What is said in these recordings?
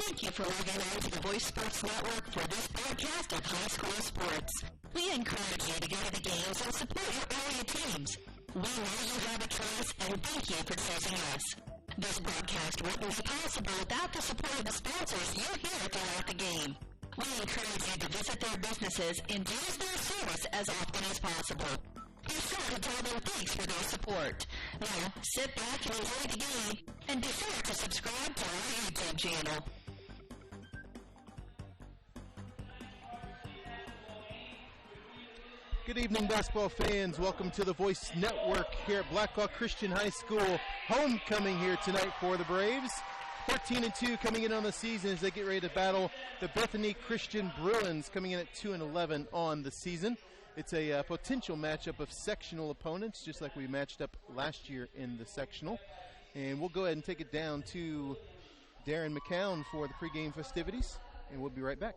Thank you for logging on to the Voice Sports Network for this broadcast of high school sports. We encourage you to go to the games and support your area teams. We know you have a choice, and thank you for choosing us. This broadcast wouldn't be possible without the support of the sponsors you hear throughout the game. We encourage you to visit their businesses and use their service as often as possible. Be sure to tell them thanks for their support. Now, sit back and enjoy the game, and be sure to subscribe to our YouTube channel. Good evening, basketball fans. Welcome to the Voice Network here at Blackhawk Christian High School. Homecoming here tonight for the Braves. 14-2 coming in on the season as they get ready to battle the Bethany Christian Bruins, coming in at 2-11 on the season. It's a potential matchup of sectional opponents, just like we matched up last year in the sectional. And we'll go ahead and take it down to Darren McCown for the pregame festivities, and we'll be right back.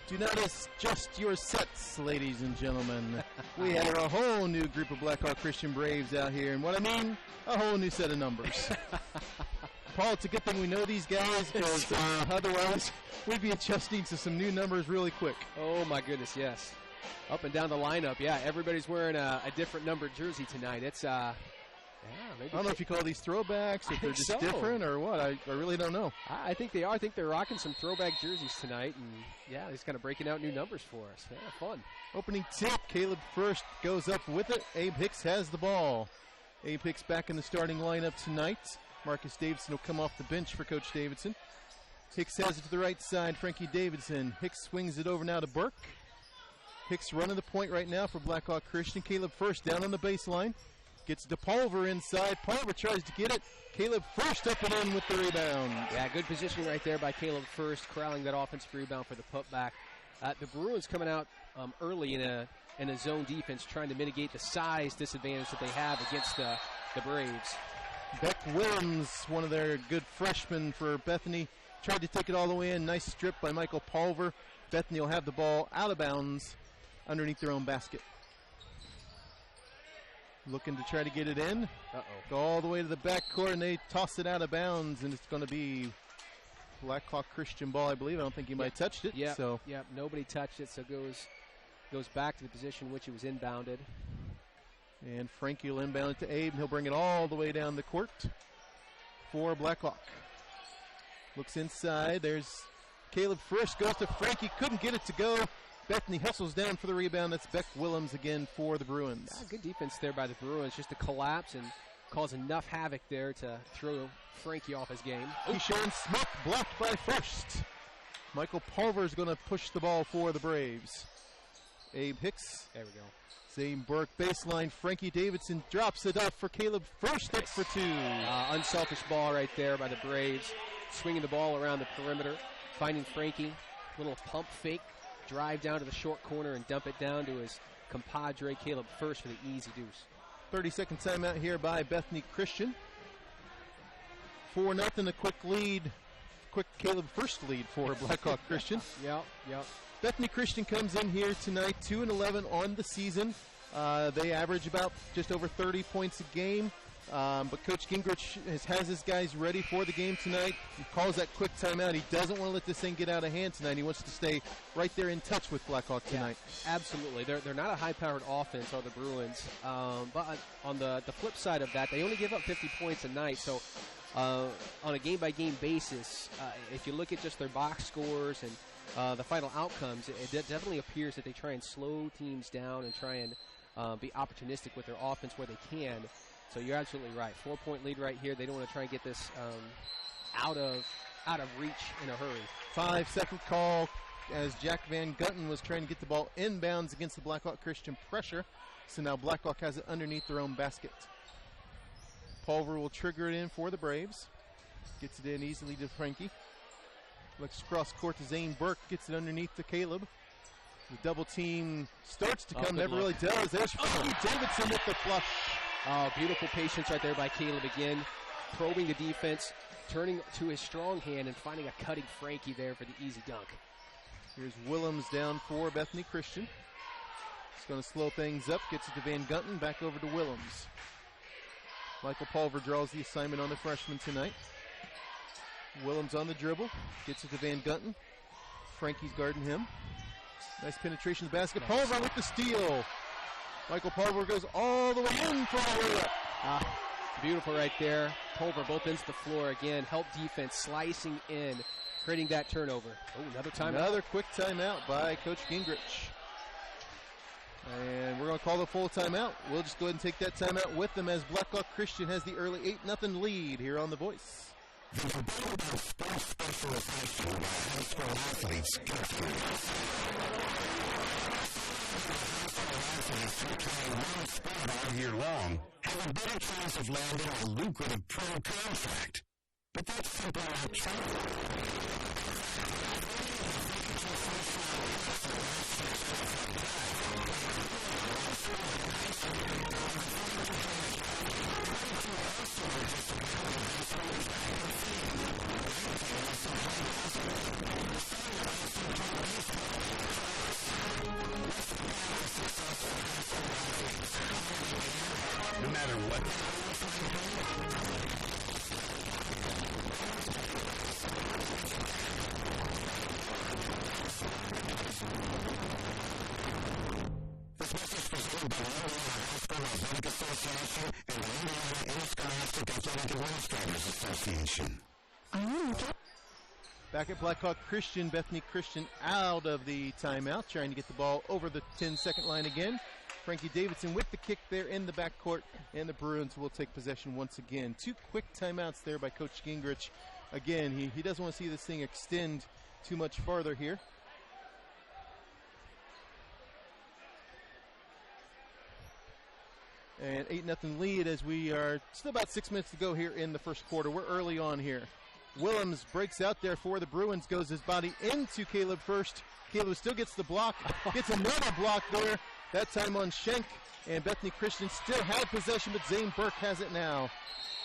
Do not adjust your sets, ladies and gentlemen. We have a whole new group of Blackhawk Christian Braves out here, and what I mean, a whole new set of numbers. Paul, it's a good thing we know these guys, because otherwise we'd be adjusting to some new numbers really quick. Oh, my goodness, yes. Up and down the lineup, yeah, everybody's wearing a different numbered jersey tonight. It's, maybe I don't know if you call these throwbacks, if they're just different or what. I really don't know. I think they are. I think they're rocking some throwback jerseys tonight, and, yeah, he's kind of breaking out new numbers for us. Yeah, fun. Opening tip, Caleb first goes up with it. Abe Hicks has the ball. Abe Hicks back in the starting lineup tonight. Marcus Davidson will come off the bench for Coach Davidson. Hicks has it to the right side, Frankie Davidson. Hicks swings it over now to Burke. Hicks running the point right now for Blackhawk Christian. Caleb first down on the baseline. Gets to Pulver inside. Pulver tries to get it. Caleb first up and in with the rebound. Yeah, good positioning right there by Caleb first, corralling that offensive rebound for the putback. The Bruins coming out early in a zone defense, trying to mitigate the size disadvantage that they have against the Braves. Beck Williams, one of their good freshmen for Bethany, tried to take it all the way in. Nice strip by Michael Pulver. Bethany will have the ball out of bounds underneath their own basket. Looking to try to get it in. Go all the way to the backcourt, and they toss it out of bounds, and it's going to be Blackhawk Christian ball, I believe. I don't think he might have touched it. Yeah, nobody touched it, so it goes back to the position in which it was inbounded. And Frankie will inbound it to Abe, and he'll bring it all the way down the court for Blackhawk. Looks inside. There's Caleb Frisch. Goes to Frankie. Couldn't get it to go. Bethany hustles down for the rebound. That's Beck Willems again for the Bruins. Yeah, good defense there by the Bruins, just to collapse and cause enough havoc there to throw Frankie off his game. Keyshawn Smith blocked by First. Michael Pulver is going to push the ball for the Braves. Abe Hicks. There we go. Zane Burke baseline. Frankie Davidson drops it up for Caleb First. Up for two. Unselfish ball right there by the Braves. Swinging the ball around the perimeter. Finding Frankie. Little pump fake. Drive down to the short corner and dump it down to his compadre Caleb First for the easy deuce. 30-second timeout here by Bethany Christian. 4-0, a quick lead. Quick Caleb First lead for Blackhawk Christian. Yep. Bethany Christian comes in here tonight, 2-11 on the season. They average about just over 30 points a game. But Coach Gingrich has his guys ready for the game tonight. He calls that quick timeout. He doesn't want to let this thing get out of hand tonight. He wants to stay right there in touch with Blackhawk tonight. Yeah, absolutely. They're not a high-powered offense, are the Bruins. But on the flip side of that, they only give up 50 points a night. So on a game-by-game basis, if you look at just their box scores and the final outcomes, it definitely appears that they try and slow teams down and try and be opportunistic with their offense where they can. So you're absolutely right. 4-point lead right here. They don't want to try and get this out of reach in a hurry. 5-second call as Jack Van Gutten was trying to get the ball inbounds against the Blackhawk Christian pressure. So now Blackhawk has it underneath their own basket. Pulver will trigger it in for the Braves. Gets it in easily to Frankie. Looks across court to Zane Burke. Gets it underneath to Caleb. The double team starts to come. Never really does. There's Frankie Davidson with the flush. Oh, beautiful patience right there by Caleb again. Probing the defense, turning to his strong hand and finding a cutting Frankie there for the easy dunk. Here's Willems down for Bethany Christian. He's going to slow things up. Gets it to Van Gutten. Back over to Willems. Michael Pulver draws the assignment on the freshman tonight. Willems on the dribble. Gets it to Van Gutten. Frankie's guarding him. Nice penetration to the basket. Nice. Pulver with the steal. Michael Pulver goes all the way in for the layup. Beautiful right there. Pulver both ends the floor again. Help defense slicing in, creating that turnover. Oh, another timeout. Another quick timeout by Coach Gingrich. And we're going to call the full timeout. We'll just go ahead and take that timeout with them as Blackhawk Christian has the early 8-0 lead here on The Voice. The debate about sports specialization by high school athletes who play one sport all year long have a better chance of landing a lucrative pro contract. But that's simply not true. Administrators Association. Back at Blackhawk Christian, Bethany Christian out of the timeout, trying to get the ball over the 10-second line again. Frankie Davidson with the kick there in the backcourt, and the Bruins will take possession once again. 2 quick timeouts there by Coach Gingrich. Again, he doesn't want to see this thing extend too much farther here. And 8-0 lead as we are still about 6 minutes to go here in the first quarter. We're early on here. Willems breaks out there for the Bruins, goes his body into Caleb first. Caleb still gets the block, gets another block there, that time on Schenk. And Bethany Christian still had possession, but Zane Burke has it now.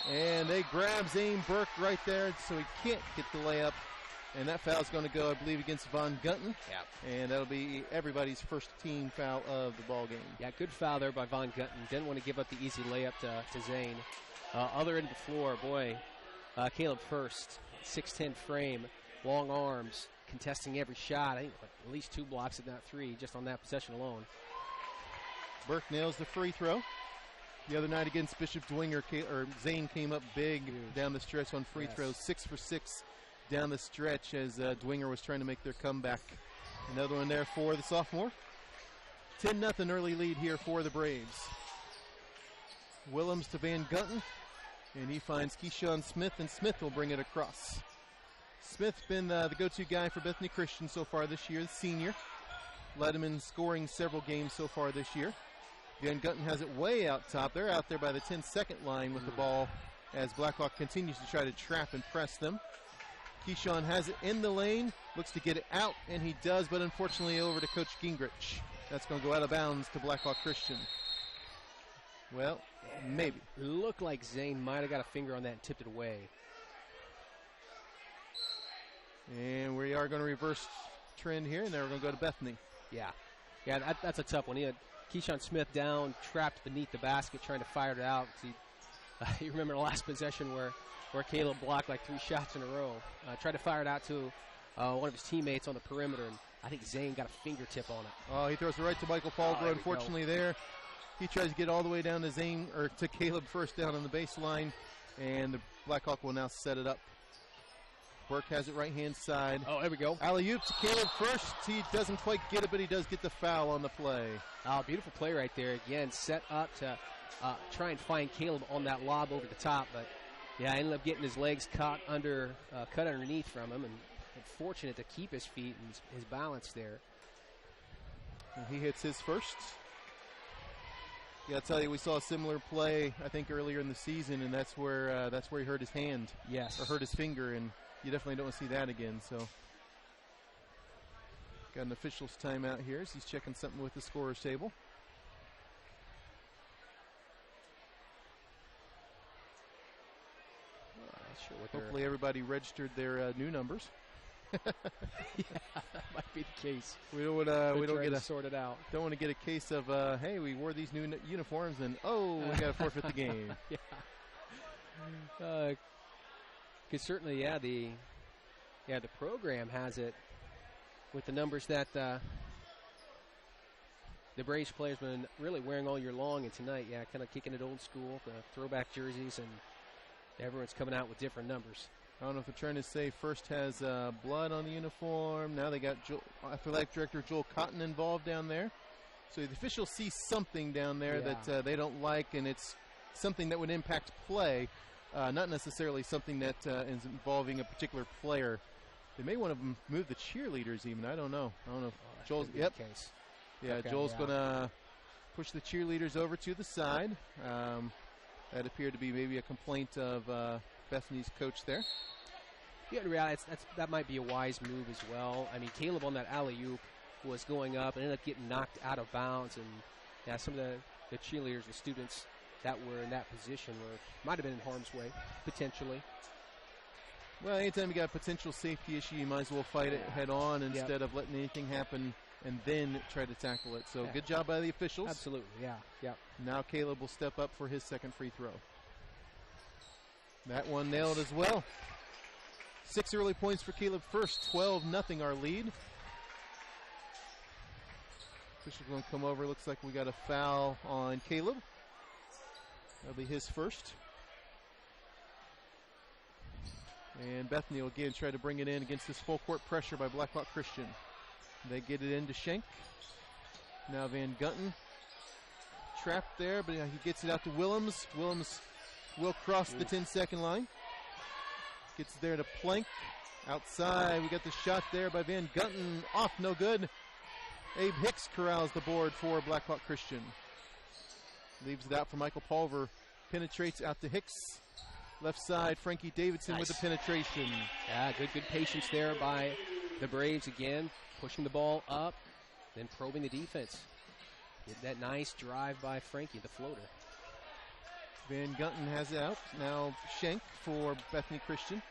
And they grab Zane Burke right there, so he can't get the layup. And that foul's going to go, I believe, against Von Gunton. Yeah. And that'll be everybody's first team foul of the ball game. Yeah, good foul there by Von Gunton. Didn't want to give up the easy layup to Zane. Other end of the floor, boy, Caleb first, 6'10" frame, long arms, contesting every shot. I think at least 2 blocks at that 3 just on that possession alone. Burke nails the free throw. The other night against Bishop Dwenger, Zane came up big down the stretch on free throws, 6 for 6 down the stretch as Dwenger was trying to make their comeback. Another one there for the sophomore. 10-0 early lead here for the Braves. Willems to Van Gunton, and he finds Keyshawn Smith, and Smith will bring it across. Smith's been the go-to guy for Bethany Christian so far this year, the senior. Led him in scoring several games so far this year. Van Gunton has it way out top. They're out there by the 10-second line with the ball as Blackhawk continues to try to trap and press them. Keyshawn has it in the lane, looks to get it out, and he does, but unfortunately over to Coach Gingrich. That's going to go out of bounds to Blackhawk Christian. Well, maybe. It looked like Zane might have got a finger on that and tipped it away. And we are going to reverse trend here, and then we're going to go to Bethany. Yeah, that's a tough one. He had Keyshawn Smith down, trapped beneath the basket, trying to fire it out. You remember the last possession where Caleb blocked like 3 shots in a row. Tried to fire it out to one of his teammates on the perimeter, and I think Zane got a fingertip on it. Oh, he throws it right to Michael Falger. Unfortunately there. He tries to get all the way down to Zane, or to Caleb first down on the baseline, and the Blackhawk will now set it up. Burke has it right-hand side. Oh, there we go. Alley-oop to Caleb first. He doesn't quite get it, but he does get the foul on the play. Oh, beautiful play right there. Again, set up to try and find Caleb on that lob over the top, but yeah, ended up getting his legs cut underneath from him, and fortunate to keep his feet and his balance there. And he hits his first. Yeah, I'll tell you, we saw a similar play, I think, earlier in the season, and that's where he hurt his hand. Yes. Or hurt his finger, and you definitely don't want to see that again. So, got an official's timeout here as he's checking something with the scorer's table. Hopefully everybody registered their new numbers. Yeah, that might be the case. We don't get to sort it out. Don't want to get a case of hey, we wore these new uniforms and we got to forfeit the game. Yeah. Because certainly, the program has it with the numbers that the Braves players been really wearing all year long, and tonight, kind of kicking it old school, the throwback jerseys, and everyone's coming out with different numbers. I don't know if they're trying to say first has blood on the uniform. Now they got athletic director Joel Cotton involved down there. So the officials see something down there that they don't like, and it's something that would impact play, not necessarily something that is involving a particular player. They may want to move the cheerleaders even. I don't know. If Joel's case. Yeah, okay, Joel's going to push the cheerleaders over to the side. That appeared to be maybe a complaint of Bethany's coach there. Yeah, in reality, that might be a wise move as well. I mean, Caleb on that alley-oop was going up and ended up getting knocked out of bounds. And some of the cheerleaders, the students that were in that position might have been in harm's way, potentially. Well, anytime you got a potential safety issue, you might as well fight it head on instead of letting anything happen and then try to tackle it. So good job by the officials. Absolutely, yeah. Now Caleb will step up for his second free throw. That one nailed as well. 6 early points for Caleb first, 12-0 our lead. Officials going to come over. Looks like we got a foul on Caleb. That'll be his first. And Bethany will again try to bring it in against this full court pressure by Blackhawk Christian. They get it into Schenk. Now Van Gunten trapped there, but he gets it out to Willems. Willems will cross the 10-second line. Gets there to Plank. Outside, we got the shot there by Van Gunten. Off, no good. Abe Hicks corrals the board for Blackhawk Christian. Leaves it out for Michael Pulver. Penetrates out to Hicks. Left side, Frankie Davidson with the penetration. Yeah, good patience there by the Braves again. Pushing the ball up, then probing the defense. Get that nice drive by Frankie, the floater. Van Gunten has it out. Now Schenk for Bethany Christian.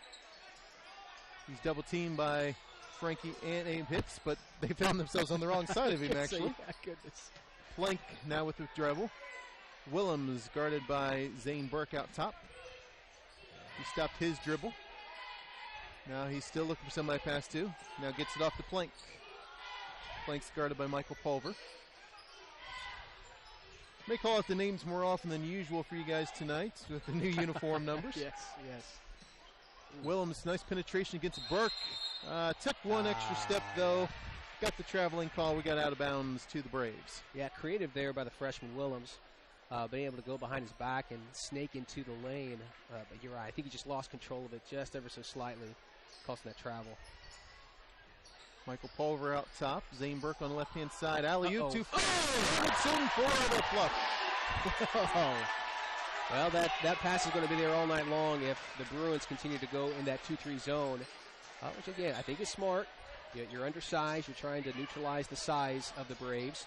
He's double teamed by Frankie and Abe Hicks, but they found themselves on the wrong side of him, actually. Yeah, goodness. Flank now with the dribble. Willems guarded by Zane Burke out top. He stopped his dribble. Now he's still looking for somebody to pass to. Now gets it off the Plank. Plank's guarded by Michael Pulver. May call out the names more often than usual for you guys tonight with the new uniform numbers. Yes. Willems, nice penetration against Burke. Took one extra step, though. Got the traveling call. We got out of bounds to the Braves. Yeah, creative there by the freshman Willems. Being able to go behind his back and snake into the lane. But you're right. I think he just lost control of it just ever so slightly, causing that travel. Michael Pulver out top. Zane Burke on the left-hand side. Alley-oop to Davidson for the flush. Well, that pass is going to be there all night long if the Bruins continue to go in that 2-3 zone, which, again, I think is smart. You're undersized. You're trying to neutralize the size of the Braves.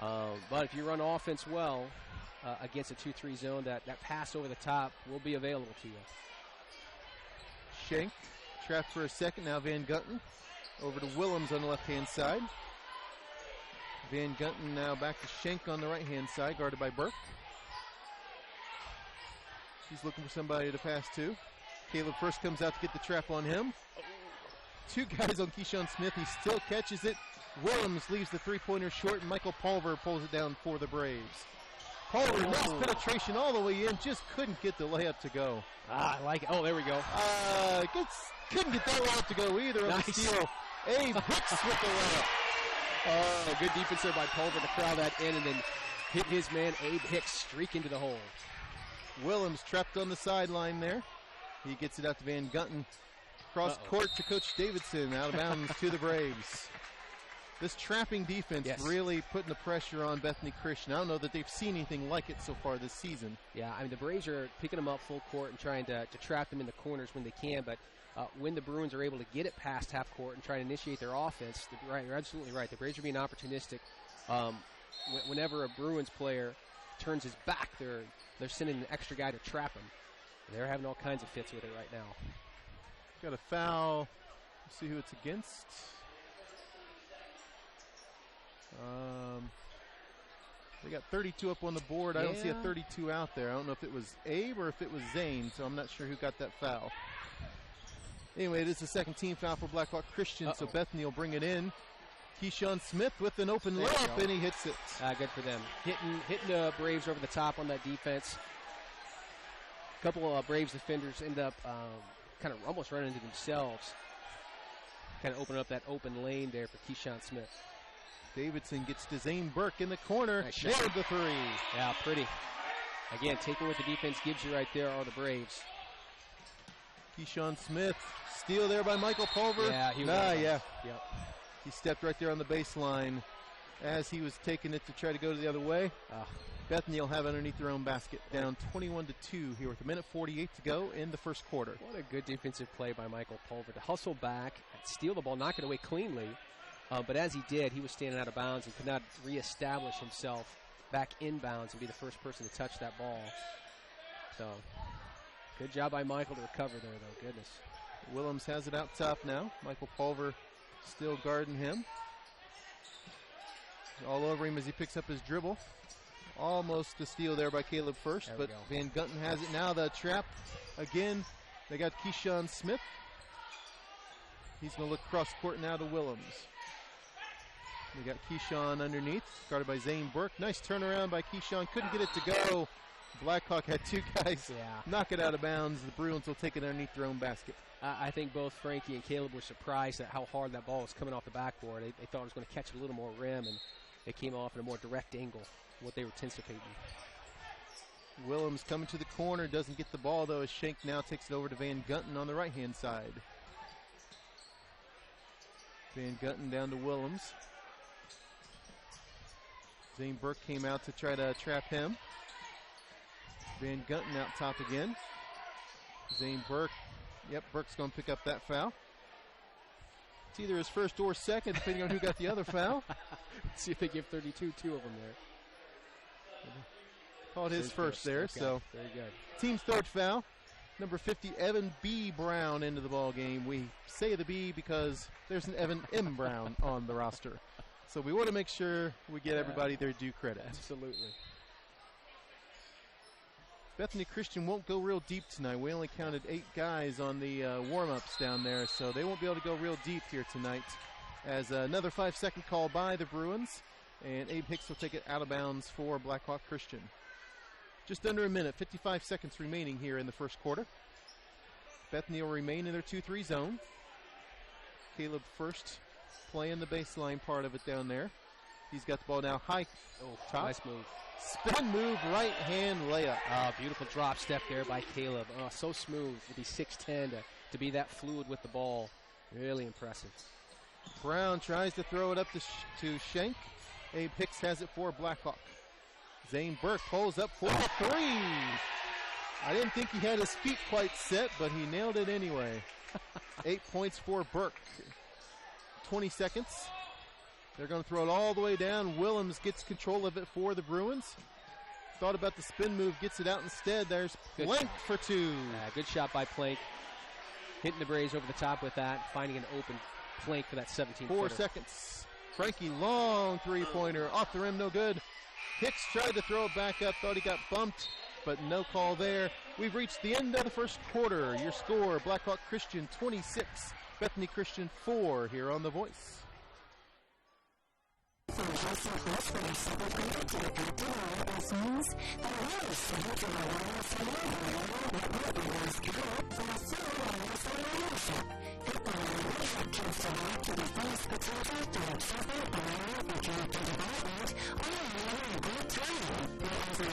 But if you run offense well against a 2-3 zone, that pass over the top will be available to you. Schenk trapped for a second. Now Van Gunten over to Willems on the left-hand side. Van Gunten now back to Schenk on the right-hand side, guarded by Burke. He's looking for somebody to pass to. Caleb first comes out to get the trap on him. Two guys on Keyshawn Smith. He still catches it. Willems leaves the three-pointer short, and Michael Pulver pulls it down for the Braves. Pulver, nice penetration all the way in. Just couldn't get the layup to go. I like it. Oh, there we go. Couldn't get that layup to go either. Nice. The steal. Abe Hicks with the layup. Oh, good defense there by Pulver to corral that in and then hit his man, Abe Hicks, streak into the hole. Willems trapped on the sideline there. He gets it out to Van Gunten. Cross court to Coach Davidson. Out of bounds to the Braves. This trapping defense really putting the pressure on Bethany Christian. I don't know that they've seen anything like it so far this season. Yeah, I mean, the Braves are picking them up full court and trying to trap them in the corners when they can, but when the Bruins are able to get it past half court and try to initiate their offense, you're absolutely right. The Braves are being opportunistic. Whenever a Bruins player turns his back, they're sending an extra guy to trap him. They're having all kinds of fits with it right now. Got a foul. Let's see who it's against. They got 32 up on the board. I don't see a 32 out there. I don't know if it was Abe or if it was Zane, so I'm not sure who got that foul. Anyway, it is the second team foul for Blackhawk Christian, so Bethany will bring it in. Keyshawn Smith with an open layup, and he hits it. Good for them. Hitting the Braves over the top on that defense. A couple of Braves defenders end up kind of almost running into themselves. Kind of open up that open lane there for Keyshawn Smith. Davidson gets to Zane Burke in the corner. Nice Nailed the three. Yeah, pretty. Again, taking what the defense gives you right there are the Braves. Keyshawn Smith, steal there by Michael Pulver. Yeah, he was. Yep. He stepped right there on the baseline as he was taking it to try to go the other way. Bethany will have it underneath their own basket. Down 21-2 here with 1:48 to go in the first quarter. What a good defensive play by Michael Pulver to hustle back, steal the ball, knock it away cleanly. But as he did, he was standing out of bounds and could not reestablish himself back in bounds and be the first person to touch that ball. So, good job by Michael to recover there, though. Goodness. Willems has it out top now. Michael Pulver still guarding him. All over him as he picks up his dribble. Almost a steal there by Caleb first, but Van Gunten has it now. The trap again. They got Keyshawn Smith. He's going to look cross court now to Willems. They got Keyshawn underneath, guarded by Zane Burke. Nice turnaround by Keyshawn. Couldn't get it to go. Blackhawk had two guys knock it out of bounds. The Bruins will take it underneath their own basket. I think both Frankie and Caleb were surprised at how hard that ball was coming off the backboard. They thought it was going to catch a little more rim, and it came off at a more direct angle, what they were anticipating. Willems coming to the corner, doesn't get the ball, though, as Schenk now takes it over to Van Gunten on the right-hand side. Van Gunten down to Willems. Zane Burke came out to try to trap him. Van Gunten out top again. Zane Burke. Yep, Burke's going to pick up that foul. It's either his first or second, depending on who got the other foul. See if they give 32, two of them there. Called his first there, okay. So very good. Team's third foul. Number 50, Evan B. Brown into the ball game. We say the B because there's an Evan M. Brown on the roster. So we want to make sure we get everybody their due credit. Absolutely. Bethany Christian won't go real deep tonight. We only counted 8 guys on the warm-ups down there, so they won't be able to go real deep here tonight. As another 5-second call by the Bruins, and Abe Hicks will take it out of bounds for Blackhawk Christian. Just under a minute, 55 seconds remaining here in the first quarter. Bethany will remain in their 2-3 zone. Caleb first playing the baseline part of it down there. He's got the ball now high. Top. Nice move. Spin move, right hand layup. Beautiful drop step there by Caleb. So smooth to be 6'10", to be that fluid with the ball. Really impressive. Brown tries to throw it up to Schenk. Abe Hicks has it for Blackhawk. Zane Burke pulls up for the three. I didn't think he had his feet quite set, but he nailed it anyway. 8 points for Burke. 20 seconds. They're going to throw it all the way down. Willems gets control of it for the Bruins. Thought about the spin move, gets it out instead. There's Plank for two. Good shot by Plank. Hitting the Braves over the top with that, finding an open Plank for that 17-footer. 4 seconds. Frankie, long three-pointer. Off the rim, no good. Hicks tried to throw it back up, thought he got bumped, but no call there. We've reached the end of the first quarter. Your score, Blackhawk Christian 26, Bethany Christian 4 here on The Voice.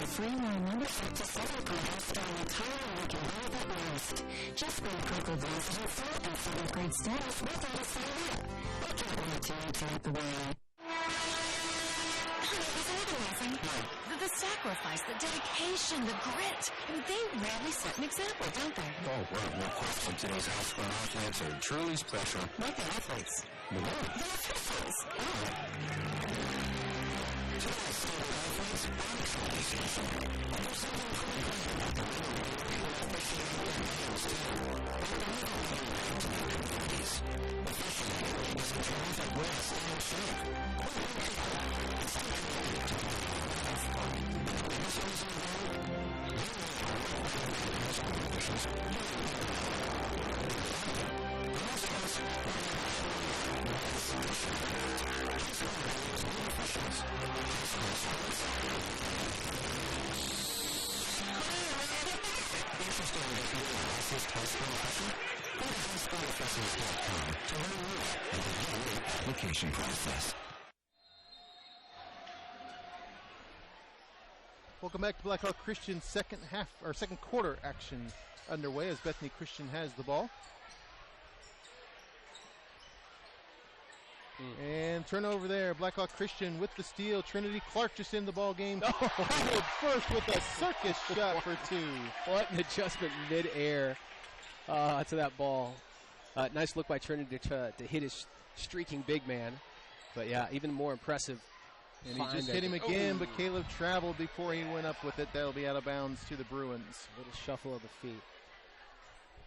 Free membership to several programs starting entirely week in Benefit West. Just go to Cocoa Voice Agency and 7th grade status without a sign up. We can't wait to interact the way. It's organizing. The sacrifice, the dedication, the grit. I mean, they really set an example, don't they? Oh, well, no question. Today's high school athletes are truly special. Not the athletes. The what? The officials. Application process. Welcome back to Blackhawk Christian second quarter action underway as Bethany Christian has the ball. And turnover there. Blackhawk Christian with the steal. Trinity Clark just in the ball game. First with a circus shot for two. What an adjustment mid-air to that ball. Nice look by Trinity to hit his streaking big man. But yeah, even more impressive. And he just hit him again, but Caleb traveled before he went up with it. That'll be out of bounds to the Bruins. A little shuffle of the feet.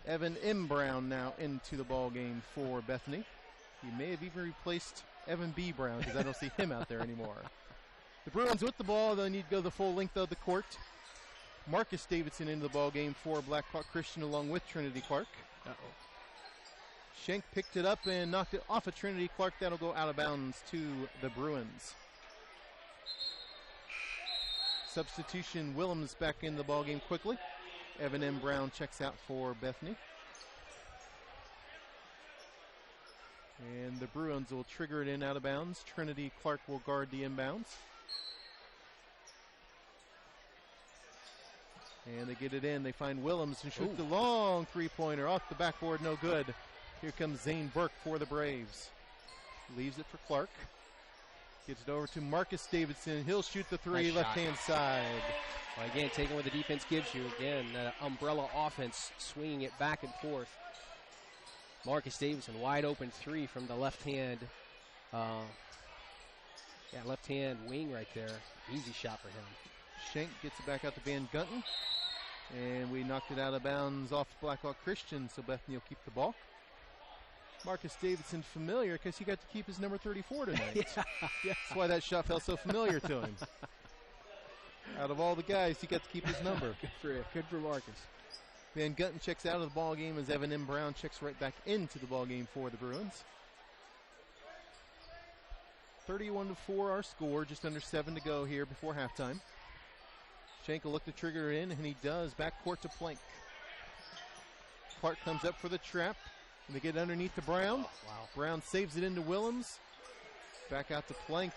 Evan M. Brown now into the ball game for Bethany. He may have even replaced Evan B. Brown because I don't see him out there anymore. The Bruins with the ball, they need to go the full length of the court. Marcus Davidson into the ball game for Blackhawk Christian along with Trinity Clark. Schenk picked it up and knocked it off of Trinity Clark. That'll go out of bounds to the Bruins. Substitution, Willems back in the ballgame quickly. Evan M. Brown checks out for Bethany. And the Bruins will trigger it in out of bounds. Trinity Clark will guard the inbounds. And they get it in. They find Willems and shoot the long three-pointer off the backboard. No good. Here comes Zane Burke for the Braves. Leaves it for Clark. Gets it over to Marcus Davidson. He'll shoot the three, Nice left-hand side. Well, again, taking what the defense gives you. Again, that umbrella offense, swinging it back and forth. Marcus Davidson, wide open three from the left-hand. Left-hand wing right there. Easy shot for him. Schenk gets it back out to Van Gunten. And we knocked it out of bounds off Blackhawk Christian, so Bethany will keep the ball. Marcus Davidson familiar because he got to keep his number 34 tonight. That's why that shot felt so familiar to him. Out of all the guys, he got to keep his number. Good for Marcus. Van Gunten checks out of the ball game as Evan M. Brown checks right back into the ball game for the Bruins. 31-4 our score, just under 7 to go here before halftime. Schenk will look to trigger in, and he does. Backcourt to Plank. Clark comes up for the trap, and they get underneath to Brown. Oh, wow. Brown saves it into Willems. Back out to Plank.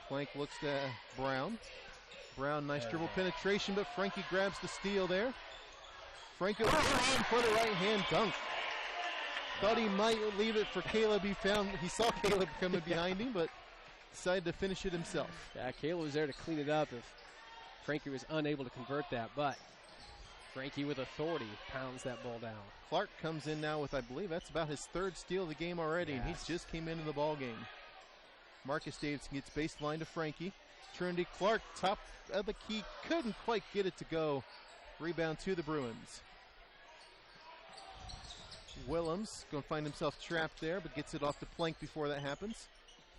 Plank looks to Brown. Brown, nice dribble penetration, but Frankie grabs the steal there. Frankie for the right-hand dunk. Thought he might leave it for Caleb. He saw Caleb coming behind him, but decided to finish it himself. Yeah, Caleb was there to clean it up if Frankie was unable to convert that, but Frankie with authority pounds that ball down. Clark comes in now with, I believe, that's about his third steal of the game already, and he just came into the ball game. Marcus Davidson gets baseline to Frankie. Trinity Clark, top of the key, couldn't quite get it to go. Rebound to the Bruins. Willems going to find himself trapped there, but gets it off the Plank before that happens.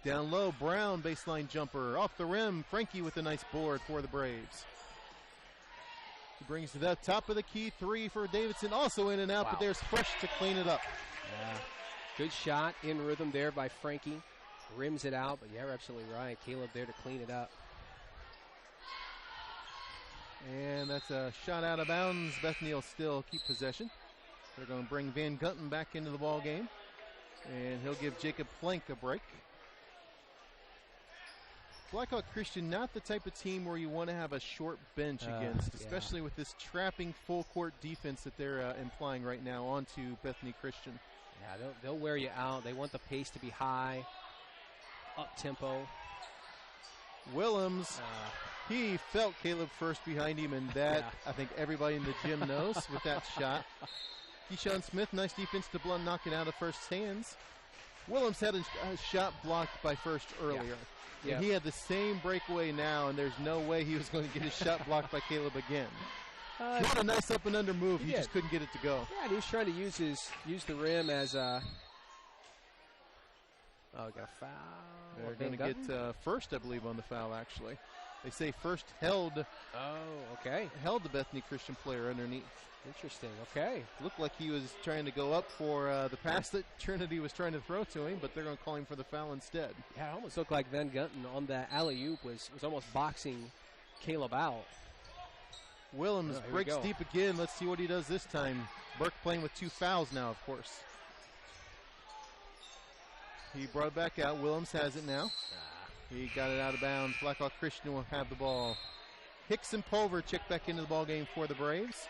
Down low, Brown, baseline jumper. Off the rim, Frankie with a nice board for the Braves. He brings to the top of the key, three for Davidson, also in and out, but there's Fresh to clean it up. Yeah, good shot, in rhythm there by Frankie. Rims it out, but you're absolutely right. Caleb there to clean it up. And that's a shot out of bounds. Bethany will still keep possession. They're going to bring Van Gunten back into the ball game, and he'll give Jacob Plank a break. Blackhawk Christian, not the type of team where you want to have a short bench against, especially with this trapping full court defense that they're implying right now onto Bethany Christian. Yeah, they'll wear you out. They want the pace to be high, up tempo. Willems, he felt Caleb first behind him, and that I think everybody in the gym knows with that shot. Keyshawn Smith, nice defense to Blunt, knocking out of First's hands. Willems had a shot blocked by First earlier. Yeah. And he had the same breakaway now, and there's no way he was going to get his shot blocked by Caleb again. He had a nice up and under move. He just couldn't get it to go. Yeah, and he was trying to use the rim as a. Got a foul. They're going to get First, I believe, on the foul. Actually, they say First held. Held the Bethany Christian player underneath. Interesting. Okay. Looked like he was trying to go up for the pass that Trinity was trying to throw to him, but they're going to call him for the foul instead. Yeah, it almost looked like Van Gunten on that alley-oop was almost boxing Caleb out. Willems breaks deep again. Let's see what he does this time. Burke playing with 2 fouls now, of course. He brought it back out. Willems has it now. He got it out of bounds. Blackhawk Christian will have the ball. Hicks and Pulver check back into the ball game for the Braves.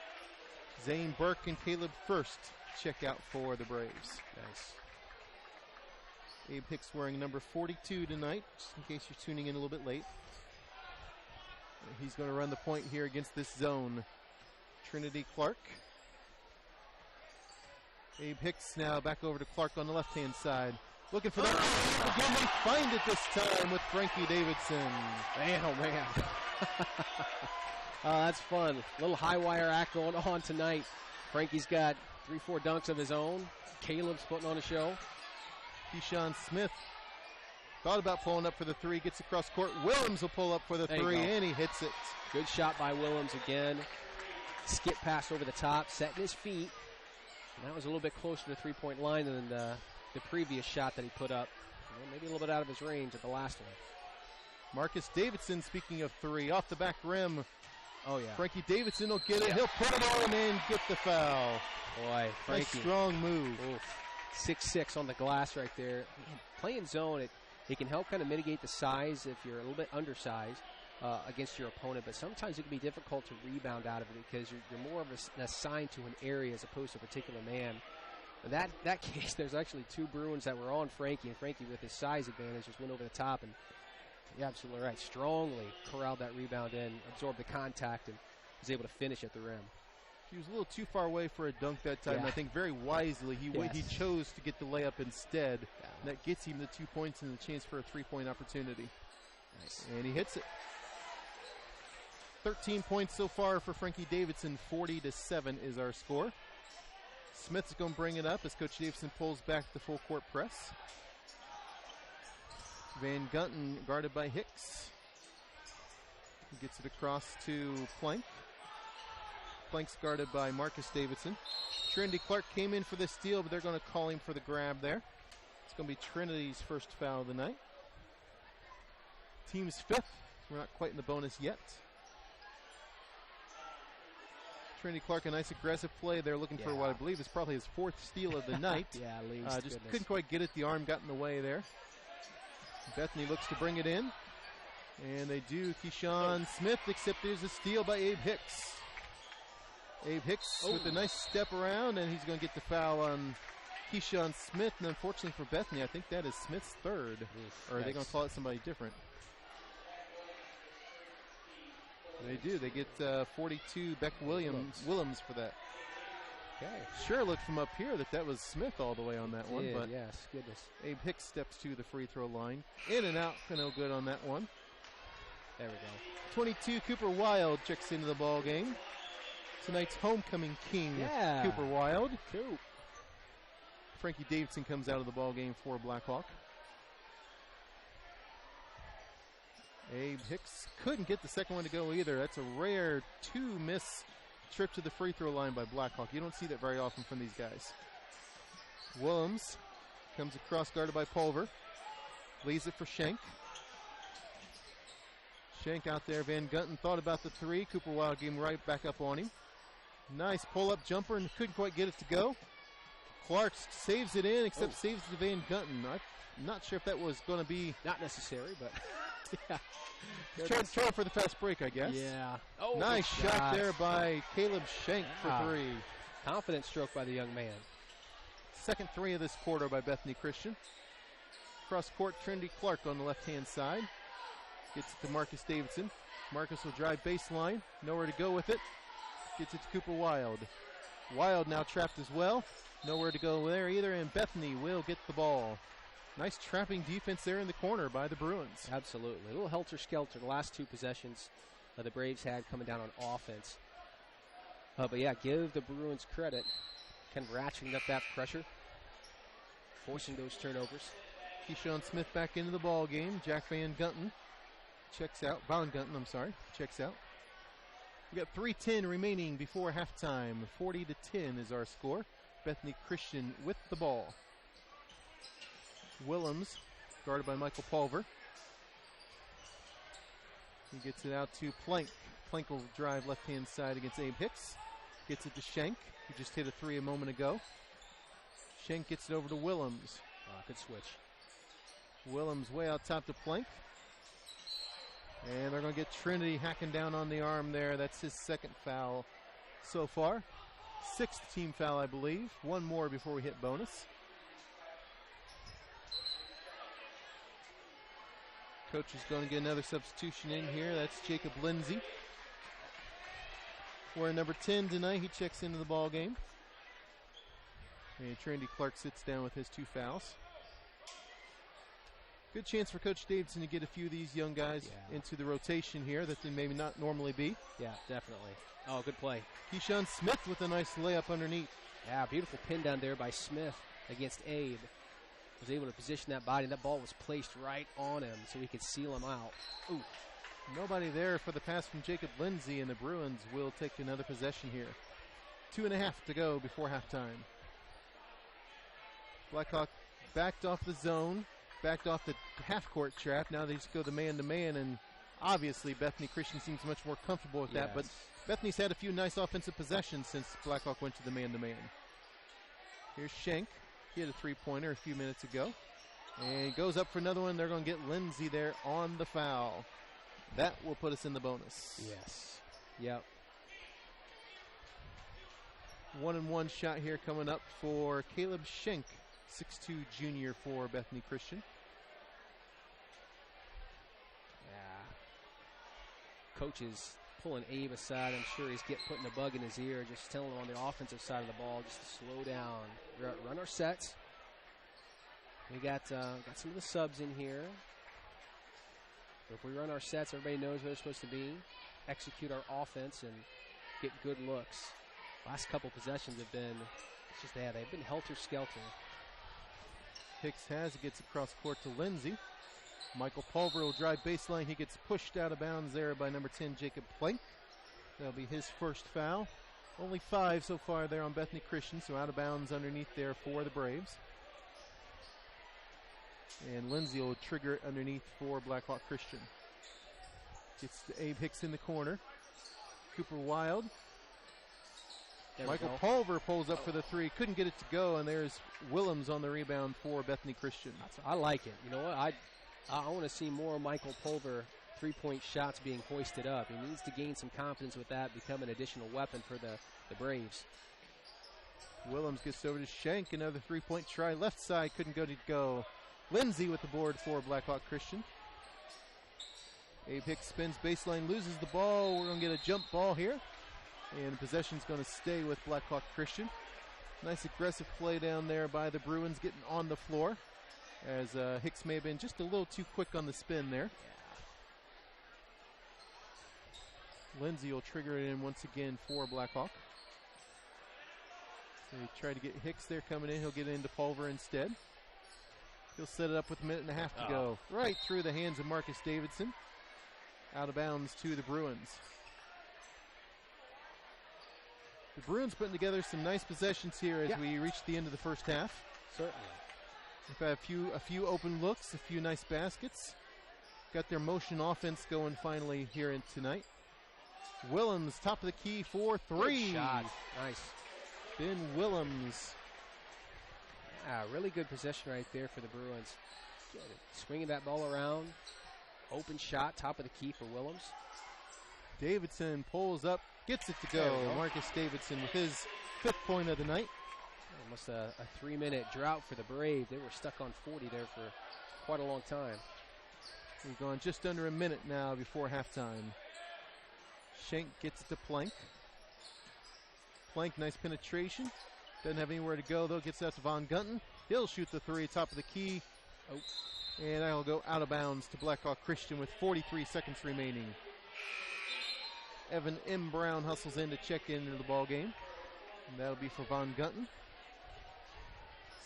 Zane Burke and Caleb First check out for the Braves. Nice. Abe Hicks wearing number 42 tonight, just in case you're tuning in a little bit late. He's going to run the point here against this zone. Trinity Clark. Abe Hicks now back over to Clark on the left-hand side. Looking for that. Again, they find it this time with Frankie Davidson. Man, oh man. That's fun. A little high wire act going on tonight. Frankie's got 3-4 dunks of his own. Caleb's putting on a show. Keyshawn Smith thought about pulling up for the three. Gets across court. Willems will pull up for the three, and he hits it. Good shot by Willems again. Skip pass over the top, setting his feet. And that was a little bit closer to the three-point line than the previous shot that he put up. Maybe a little bit out of his range at the last one. Marcus Davidson, speaking of three, off the back rim. Oh, yeah. Frankie Davidson will get it. He'll put it on and get the foul. Boy, Frankie. Nice strong move. 6'6" on the glass right there. Playing zone, it can help kind of mitigate the size if you're a little bit undersized against your opponent, but sometimes it can be difficult to rebound out of it because you're more of assigned to an area as opposed to a particular man. In that case, there's actually two Bruins that were on Frankie, and Frankie, with his size advantage, just went over the top, and you're absolutely right, strongly corralled that rebound in, absorbed the contact, and was able to finish at the rim. He was a little too far away for a dunk that time. Yeah. I think very wisely he chose to get the layup instead. Yeah. And that gets him the 2 points and the chance for a three-point opportunity. Nice. And he hits it. 13 points so far for Frankie Davidson. 40-7 is our score. Smith's going to bring it up as Coach Davidson pulls back the full court press. Van Gunten guarded by Hicks. He gets it across to Plank. Plank's guarded by Marcus Davidson. Trinity Clark came in for the steal, but they're going to call him for the grab there. It's going to be Trinity's first foul of the night. Team's fifth. We're not quite in the bonus yet. Trinity Clark, a nice aggressive play. They're looking for what I believe is probably his fourth steal of the night. Just couldn't quite get it. The arm got in the way there. Bethany looks to bring it in. And they do. Keyshawn Smith, except there's a steal by Abe Hicks. Abe Hicks with a nice step around, and he's going to get the foul on Keyshawn Smith. And unfortunately for Bethany, I think that is Smith's third. Or are they going to call it somebody different? They do. They get 42 Beck Willems for that. Okay. Sure looked from up here that was Smith all the way on that one. But yes, goodness. Abe Hicks steps to the free throw line. In and out, no good on that one. There we go. 22, Cooper Wild checks into the ball game. Tonight's homecoming king, Cooper Wild. Frankie Davidson comes out of the ball game for Blackhawk. Abe Hicks couldn't get the second one to go either. That's a rare two-miss trip to the free throw line by Blackhawk. You don't see that very often from these guys. Willems comes across, guarded by Pulver. Leaves it for Schenk. Schenk out there. Van Gunten thought about the three. Cooper Wild gave him right back up on him. Nice pull-up jumper, and couldn't quite get it to go. Clark saves it in, except saves it to Van Gunten. I'm not sure if that was going to be... Not necessary, but... Trying for the fast break, I guess. Yeah. Nice shot there by Caleb Schenk for three. Confident stroke by the young man. Second three of this quarter by Bethany Christian. Cross court, Trinity Clark on the left-hand side. Gets it to Marcus Davidson. Marcus will drive baseline. Nowhere to go with it. Gets it to Cooper Wild. Wild now trapped as well. Nowhere to go there either, and Bethany will get the ball. Nice trapping defense there in the corner by the Bruins. Absolutely. A little helter-skelter the last two possessions the Braves had coming down on offense. But yeah, give the Bruins credit. Kind of ratcheting up that pressure. Forcing those turnovers. Keyshawn Smith back into the ball game. Jack Van Gunten checks out. Van Gunten, I'm sorry. Checks out. We got 3:10 remaining before halftime. 40-10 is our score. Bethany Christian with the ball. Willems, guarded by Michael Pulver. He gets it out to Plank. Plank will drive left-hand side against Abe Hicks. Gets it to Schenk, who just hit a three a moment ago. Schenk gets it over to Willems. Good switch. Willems way out top to Plank. And they're going to get Trinity hacking down on the arm there. That's his second foul so far. Sixth team foul, I believe. One more before we hit bonus. Coach is going to get another substitution in here. That's Jacob Lindsay. Wearing number 10 tonight. He checks into the ball game. And Trinity Clark sits down with his two fouls. Good chance for Coach Davidson to get a few of these young guys into the rotation here that they maybe not normally be. Yeah, definitely. Oh, good play. Keyshawn Smith with a nice layup underneath. Yeah, beautiful pin down there by Smith against Abe. Was able to position that body, and that ball was placed right on him so he could seal him out. Ooh. Nobody there for the pass from Jacob Lindsay, and the Bruins will take another possession here. 2.5 to go before halftime. Blackhawk backed off the zone. backed off the half-court trap. Now they just go the man-to-man, and obviously Bethany Christian seems much more comfortable with that. But Bethany's had a few nice offensive possessions since Blackhawk went to the man-to-man. Here's Schenk. He had a three-pointer a few minutes ago. And he goes up for another one. They're going to get Lindsay there on the foul. That will put us in the bonus. Yes. Yep. 1-and-1 shot here coming up for Caleb Schenk, 6'2" junior for Bethany Christian. Yeah. Coach is pulling Abe aside. I'm sure he's putting a bug in his ear, just telling him on the offensive side of the ball just to slow down. Run our sets. We got some of the subs in here. If we run our sets, everybody knows where they're supposed to be. Execute our offense and get good looks. Last couple possessions have been, it's just that they've been helter-skelter. Hicks has it, gets across court to Lindsay. Michael Pulver will drive baseline. He gets pushed out of bounds there by number 10, Jacob Plank. That'll be his first foul. Only 5 so far there on Bethany Christian, so out of bounds underneath there for the Braves. And Lindsay will trigger it underneath for Blackhawk Christian. Gets to Abe Hicks in the corner. Cooper Wild. Michael Pulver pulls up for the three. Couldn't get it to go, and there's Willems on the rebound for Bethany Christian. I like it. You know what? I want to see more Michael Pulver three-point shots being hoisted up. He needs to gain some confidence with that, become an additional weapon for the Braves. Willems gets over to Schenk. Another three-point try. Left side couldn't go. Lindsay with the board for Blackhawk Christian. Abe Hicks spins baseline, loses the ball. We're going to get a jump ball here. And possession's going to stay with Blackhawk Christian. Nice aggressive play down there by the Bruins getting on the floor. As Hicks may have been just a little too quick on the spin there. Lindsay will trigger it in once again for Blackhawk. They try to get Hicks there coming in. He'll get it into Pulver instead. He'll set it up with a minute and a half to go. Right through the hands of Marcus Davidson. Out of bounds to the Bruins. The Bruins putting together some nice possessions here as we reach the end of the first half. Certainly. We've had a few open looks, a few nice baskets. Got their motion offense going finally here in tonight. Willems, top of the key for three. Good shot. Nice. Ben Willems. Really good possession right there for the Bruins. Swinging that ball around. Open shot, top of the key for Willems. Davidson pulls up, gets it to go. Marcus Davidson with his 5th point of the night. Almost a 3-minute drought for the Braves. They were stuck on 40 there for quite a long time. We've gone just under a minute now before halftime. Schenk gets it to Plank. Plank, nice penetration. Doesn't have anywhere to go, though. Gets out to Von Gunton. He'll shoot the three, top of the key. And that'll go out of bounds to Blackhawk Christian with 43 seconds remaining. Evan M. Brown hustles in to check into the ball game. And that'll be for Von Gunton.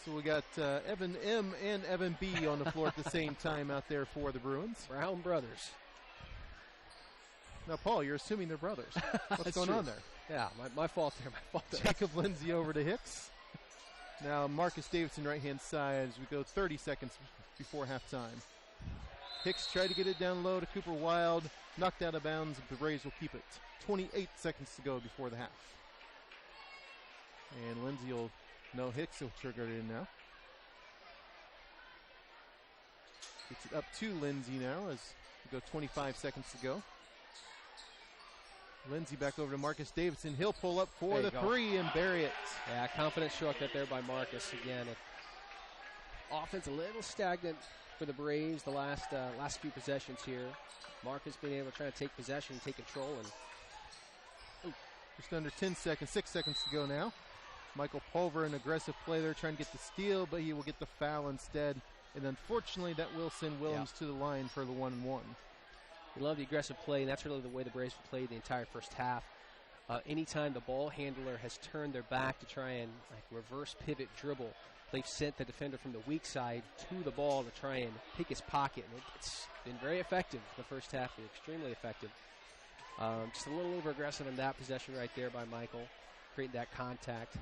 So we got Evan M. and Evan B. on the floor at the same time out there for the Bruins. Brown brothers. Now, Paul, you're assuming they're brothers. What's going on there? Yeah, my fault there. My fault there. Jacob Lindsay over to Hicks. Now Marcus Davidson right-hand side as we go 30 seconds before halftime. Hicks tried to get it down low to Cooper Wild. Knocked out of bounds. The Braves will keep it. 28 seconds to go before the half. And Lindsay will... No, Hicks will trigger it in now. Gets it up to Lindsay now as we go 25 seconds to go. Lindsay back over to Marcus Davidson. He'll pull up for the three and bury it. Yeah, confident shortcut there by Marcus. Again, offense a little stagnant for the Braves the last few possessions here. Marcus being able to try to take possession, take control, and just under 10 seconds, 6 seconds to go now. Michael Pulver, an aggressive play there, trying to get the steal, but he will get the foul instead. And unfortunately, that will send Willems to the line for the 1-and-1. We love the aggressive play, and that's really the way the Braves played the entire first half. Anytime the ball handler has turned their back to try and reverse pivot dribble, they've sent the defender from the weak side to the ball to try and pick his pocket. And it's been very effective the first half, extremely effective. Just a little over-aggressive in that possession right there by Michael, creating that contact,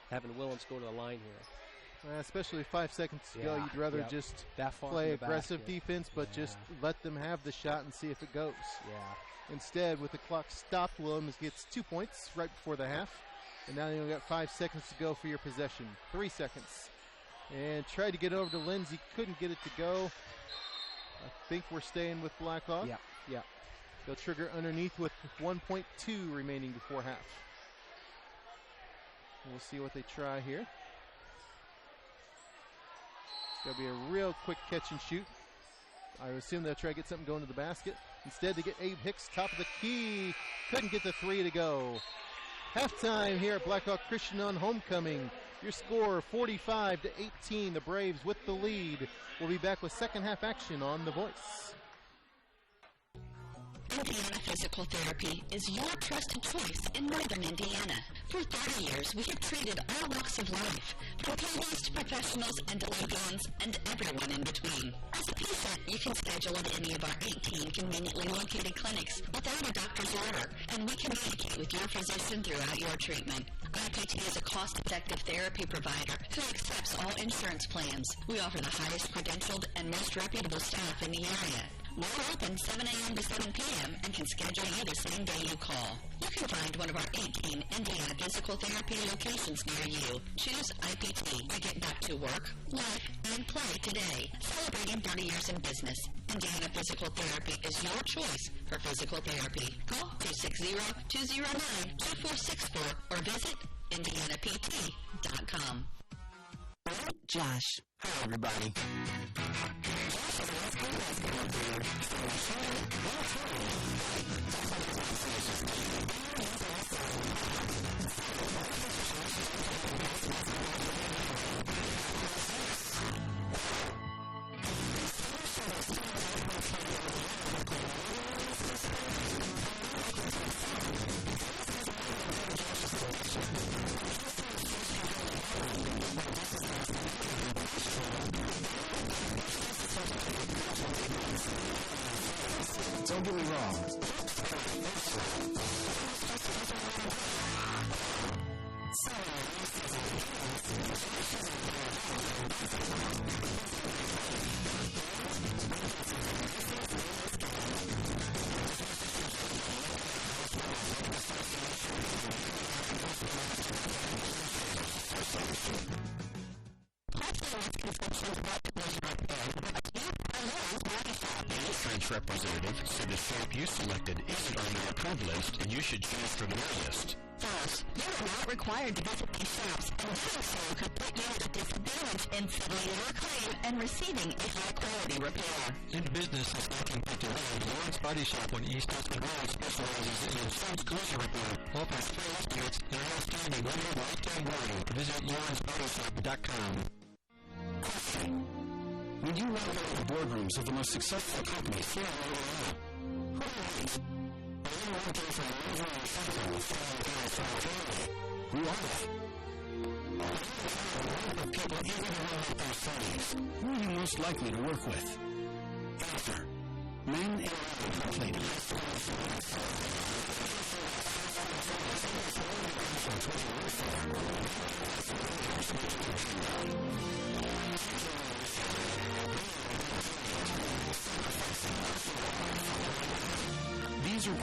having Willems go to the line here. Especially 5 seconds to go. You'd rather just play aggressive defense, but just let them have the shot and see if it goes. Yeah. Instead, with the clock stopped, Williams gets 2 points right before the half. And now you've got 5 seconds to go for your possession. 3 seconds. And tried to get over to Lindsay. Couldn't get it to go. I think we're staying with Blackhawk. Yeah. They'll trigger underneath with 1.2 remaining before half. We'll see what they try here. It's going to be a real quick catch and shoot. I assume they'll try to get something going to the basket. Instead, they get Abe Hicks, top of the key. Couldn't get the 3 to go. Halftime here at Blackhawk Christian on homecoming. Your score 45-18. The Braves with the lead. We'll be back with second half action on The Voice. Indiana Physical Therapy is your trusted choice in northern Indiana. For 30 years, we have treated all walks of life, from patients to professionals and Olympians and everyone in between. As a patient, you can schedule at any of our 18 conveniently located clinics without a doctor's order, and we communicate with your physician throughout your treatment. IPT is a cost-effective therapy provider who accepts all insurance plans. We offer the highest credentialed and most reputable staff in the area. We're open 7 a.m. to 7 p.m. and can schedule you the same day you call. You can find one of our 18 Indiana Physical Therapy locations near you. Choose IPT to get back to work, life, and play today. Celebrating 30 years in business, Indiana Physical Therapy is your choice for physical therapy. Call 260-209-2464 or visit indianapt.com. Josh. Hi, everybody. Don't get me wrong. French representative said the soap you selected isn't on their approved list and you should choose from their list. First, you are not required to visit these shops, and doing so could put you at a disadvantage in settling your claim and receiving a high-quality repair. In business since 1951, Lawrence Body Shop on East Hudson Road specializes in French collision repair, offers free estimates, and an outstanding lifetime warranty. Visit lawrencebodyshop.com. When you walk into the boardrooms of the most successful companies here in Indiana, who knows? Are you working for an engineering company with who are they? A group of people eager to run up their studies. Who are you most likely to work with? Answer. Men and women who played high school. These are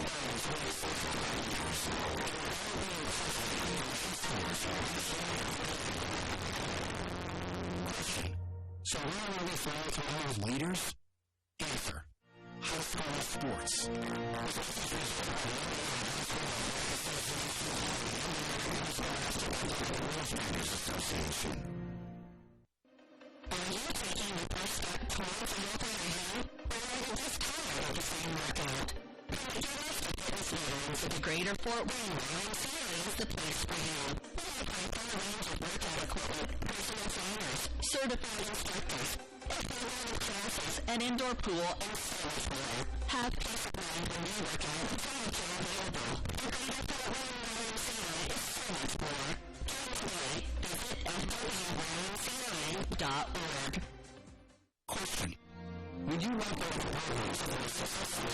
so where are we found to all those leaders? Answer. High school sports. Association. Are you taking the first step towards a local review, or are you just tired of the same workout? Regulars to fitness meetings at the Greater Fort Wayne YMCA is the place for you. We have a full range of workout equipment, personal trainers, certified instructors, if classes, an indoor pool, and so much more. Have peace of mind when you work out and furniture available. The Greater Fort Wayne YMCA is so much more. Today, visit fwymca.org. Question. Would you like to have programs for the successful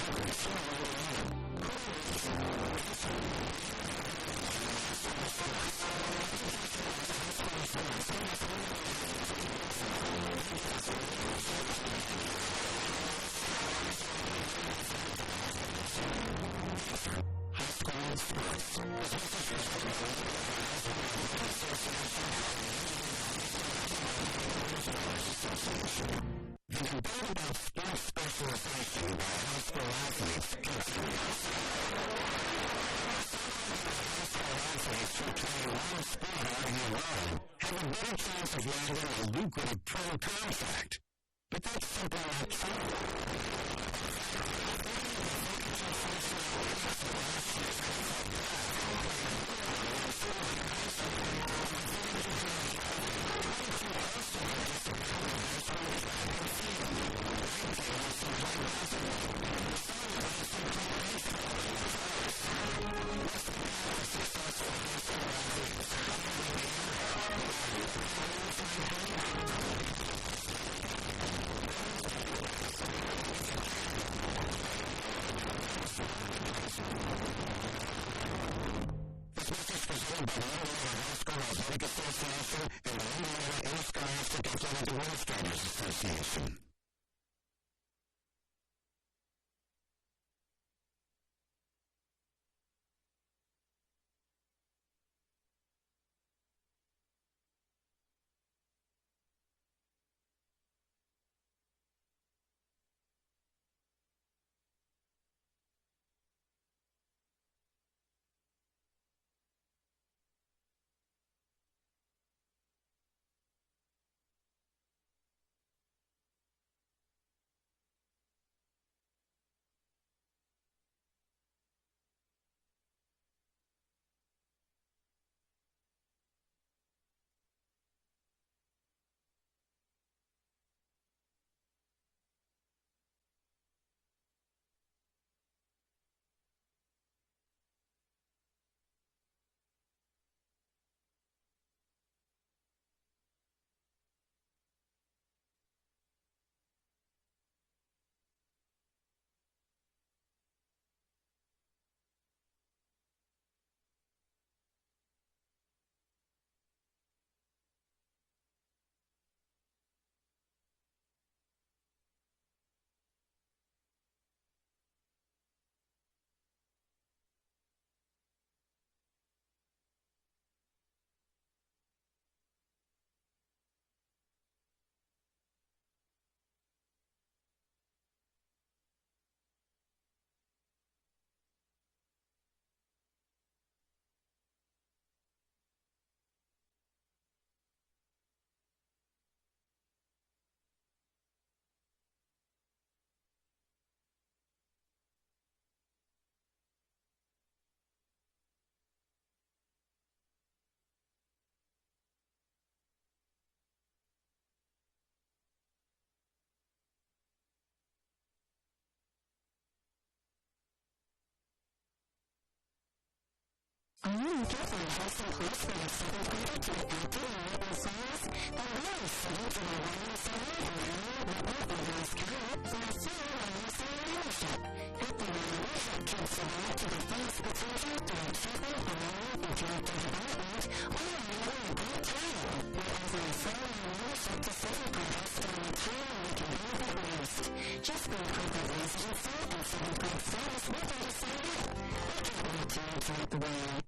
The component of sports specialization by high school athletes who train one sport all year long have a better chance of landing a lucrative pro contract. But that's simply not true. Association and the Indiana Interscholastic Athletic Administrators Association. Are you looking for a wholesome place for your seventh grader to get active and learn songs? Then really sing to the learning center in the area network in West County for a full learning center membership. At the membership, kids develop to the fullest potential through achievement, learning, and character development, all while having a great time. We're offering full membership to seventh graders during a time when we can benefit most. Just go to corporate residency and seventh grade status with them to sign up. We can't wait to enjoy the way.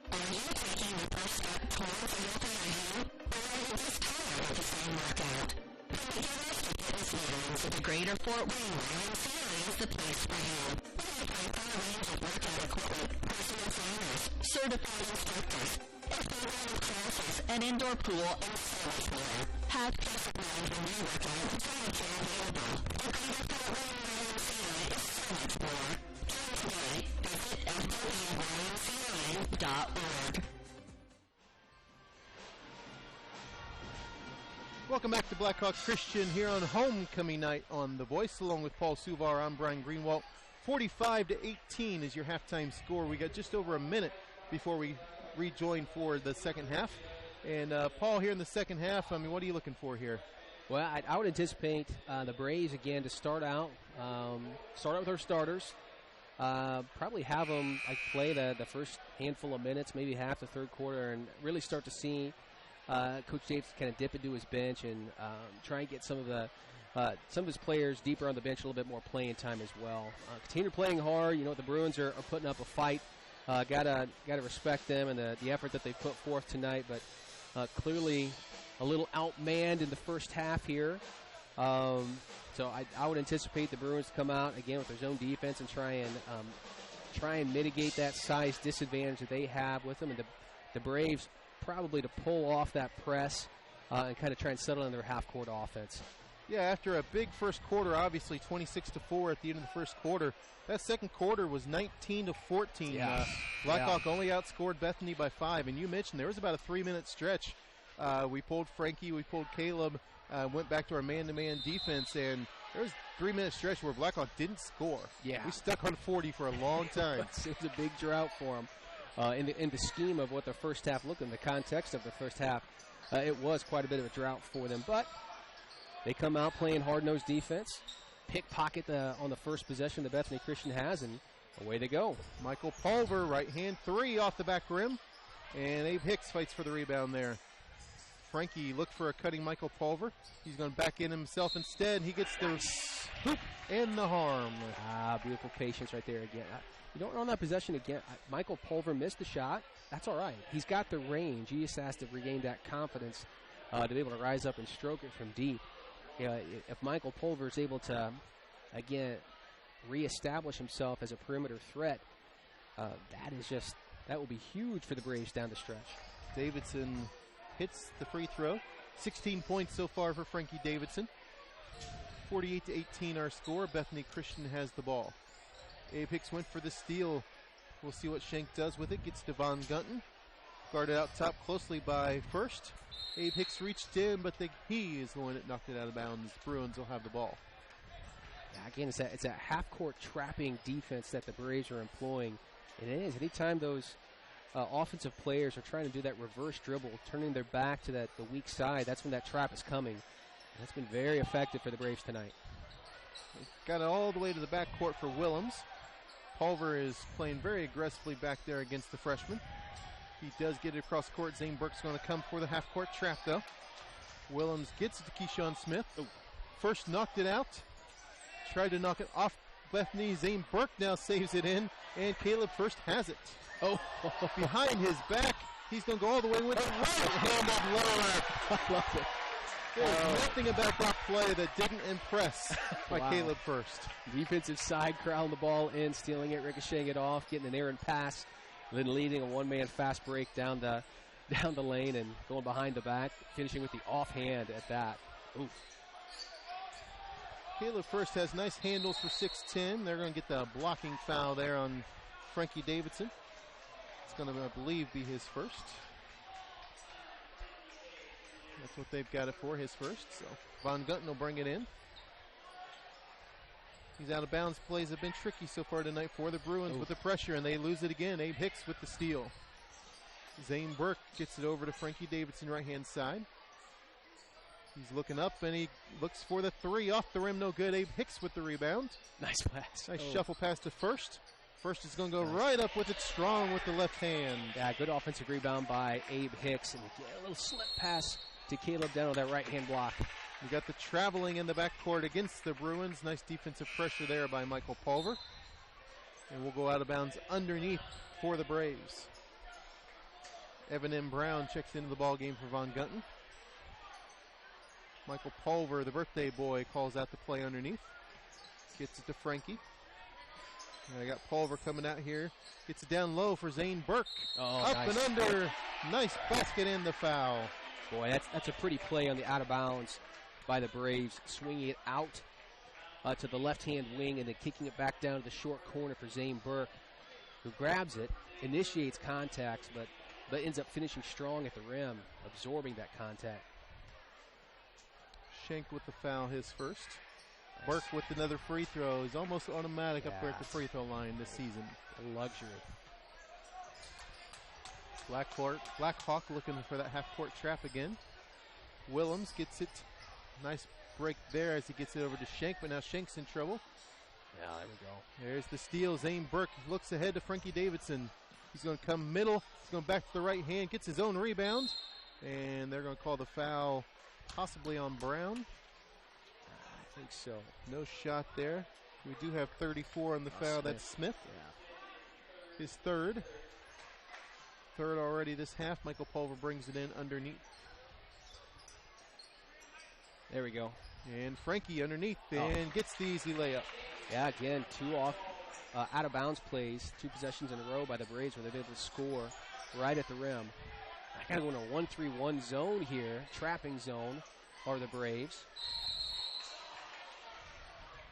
Are you taking the first step towards a healthy home? Or are you just tired of the same workout? Put together to fitness leaders at the Greater Fort Wayne YMCA is the place for you. We have a full range of workout equipment, personal trainers, certified instructors, a full line of classes, an indoor pool, and so much more. Have peace of mind when you work out with childcare available. The Greater Fort Wayne YMCA is so much more. Join today. Visit fwymca.org. Welcome back to Blackhawk Christian here on homecoming night on The Voice. Along with Paul Suvar, I'm Brian Greenwald. 45-18 is your halftime score. We got just over a minute before we rejoin for the second half. And Paul, here in the second half, I mean, what are you looking for here? Well, I would anticipate the Braves again to start out with our starters. Probably have them play the first handful of minutes, maybe half the third quarter, and really start to see Coach Davis kind of dip into his bench and try and get some of his players deeper on the bench, a little bit more playing time as well. Continue playing hard. You know, the Bruins are putting up a fight. Gotta respect them and the effort that they put forth tonight. But clearly, a little outmanned in the first half here. So I would anticipate the Bruins to come out again with their zone defense and try and mitigate that size disadvantage that they have with them, and the Braves probably to pull off that press and kind of try and settle in their half-court offense. Yeah, after a big first quarter, obviously 26-4 at the end of the first quarter, that second quarter was 19-14. Yeah. Blackhawk only outscored Bethany by 5, and you mentioned there was about a 3-minute stretch. We pulled Frankie, we pulled Caleb, went back to our man-to-man defense, and there was a 3-minute stretch where Blackhawk didn't score. Yeah. We stuck on 40 for a long time. It was a big drought for them. In the scheme of what the first half looked in the context of the first half, it was quite a bit of a drought for them. But they come out playing hard-nosed defense, pickpocket on the first possession that Bethany Christian has, and away they go. Michael Pulver, right-hand 3 off the back rim, and Abe Hicks fights for the rebound there. Frankie looked for a cutting Michael Pulver. He's going to back in himself instead. He gets the hoop and the harm. Beautiful patience right there again. You don't run that possession again. Michael Pulver missed the shot. That's all right. He's got the range. He just has to regain that confidence to be able to rise up and stroke it from deep. If Michael Pulver is able to, again, reestablish himself as a perimeter threat, that will be huge for the Braves down the stretch. Davidson hits the free throw. 16 points so far for Frankie Davidson. 48-18 our score. Bethany Christian has the ball. Abe Hicks went for the steal. We'll see what Schenk does with it. Gets to Von Gunton. Guarded out top closely by First. Abe Hicks reached in, but he is the one that knocked it out of bounds. Bruins will have the ball. Yeah, again, it's that half-court trapping defense that the Braves are employing. It is. Anytime those offensive players are trying to do that reverse dribble, turning their back to the weak side, that's when that trap is coming. And that's been very effective for the Braves tonight. Got it all the way to the backcourt for Willems. Pulver is playing very aggressively back there against the freshman. He does get it across court. Zane Burke's going to come for the half-court trap, though. Willems gets it to Keyshawn Smith. First knocked it out. Tried to knock it off Bethany. Zane Burke now saves it in, and Caleb First has it. Behind his back. He's going to go all the way with the right hand of lower. I love it. There's nothing about that play that didn't impress by Caleb First. Defensive side corralling the ball in, stealing it, ricocheting it off, getting an errant pass, then leading a one-man fast break down the lane and going behind the back, finishing with the offhand at that. Oof. Caleb First has nice handles for 6'10". They're going to get the blocking foul there on Frankie Davidson. It's going to, I believe, be his first. That's what they've got it for, his first. So Von Gunton will bring it in. These out-of-bounds plays have been tricky so far tonight for the Bruins with the pressure, and they lose it again. Abe Hicks with the steal. Zane Burke gets it over to Frankie Davidson, right-hand side. He's looking up, and he looks for the 3 off the rim. No good. Abe Hicks with the rebound. Nice pass. Nice shuffle pass to First. First is going to go right up with it, strong with the left hand. Yeah, good offensive rebound by Abe Hicks, and a little slip pass to Caleb down on that right-hand block. We got the traveling in the backcourt against the Bruins. Nice defensive pressure there by Michael Pulver. And we'll go out of bounds underneath for the Braves. Evan M. Brown checks into the ball game for Von Gunton. Michael Pulver, the birthday boy, calls out the play underneath. Gets it to Frankie. And I got Pulver coming out here. Gets it down low for Zane Burke. Up nice. And under. Nice basket and the foul. Boy, that's a pretty play on the out of bounds by the Braves. Swinging it out to the left-hand wing and then kicking it back down to the short corner for Zane Burke, who grabs it, initiates contact, but ends up finishing strong at the rim, absorbing that contact. Schenk with the foul, his first. Nice. Burke with another free throw. He's almost automatic up there at the free throw line this season. A luxury. Blackhawk looking for that half-court trap again. Willems gets it. Nice break there as he gets it over to Schenk, but now Schenk's in trouble. Yeah, there we go. There's the steal. Zane Burke looks ahead to Frankie Davidson. He's going to come middle. He's going back to the right hand, gets his own rebound, and they're going to call the foul possibly on Brown. I think so. No shot there. We do have 34 on the foul. Smith. That's Smith. Yeah. His third. Third already this half. Michael Pulver brings it in underneath. There we go. And Frankie underneath and gets the easy layup. Yeah, again, 2 out of bounds plays, 2 possessions in a row by the Braves where they've been able to score right at the rim. I got to go in a 1-3-1 zone here, trapping zone for the Braves.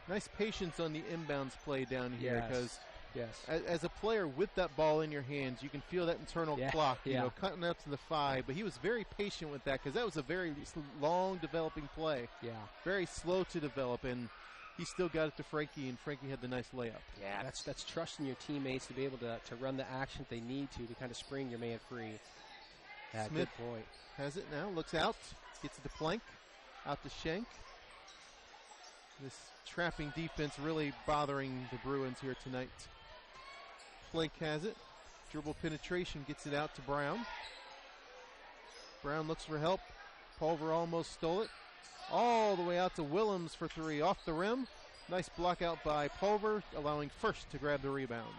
Nice patience on the inbounds play down here because yes. As a player with that ball in your hands, you can feel that internal clock, you know, cutting up to the 5. But he was very patient with that because that was a very long developing play. Yeah. Very slow to develop, and he still got it to Frankie, and Frankie had the nice layup. Yeah, that's trusting your teammates to be able to run the action they need to kind of spring your man free. Yeah, Smith good point. has it now, looks out, gets it to Plank, out to Shank. This trapping defense really bothering the Bruins here tonight. Plank has it, dribble penetration, gets it out to Brown. Brown looks for help. Pulver almost stole it. All the way out to Willems for 3, off the rim. Nice block out by Pulver, allowing First to grab the rebound.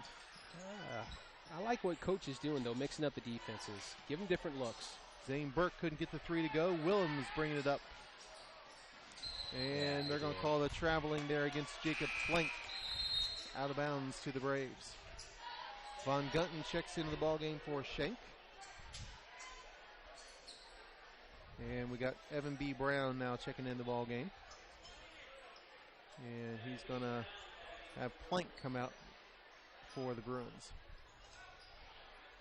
I like what Coach is doing, though, mixing up the defenses. Give them different looks. Zane Burke couldn't get the 3 to go. Willems bringing it up. And they're going to call the traveling there against Jacob Plank. Out of bounds to the Braves. Von Gunton checks into the ball game for Shank. And we got Evan B. Brown now checking in the ball game. And he's going to have Plank come out for the Bruins.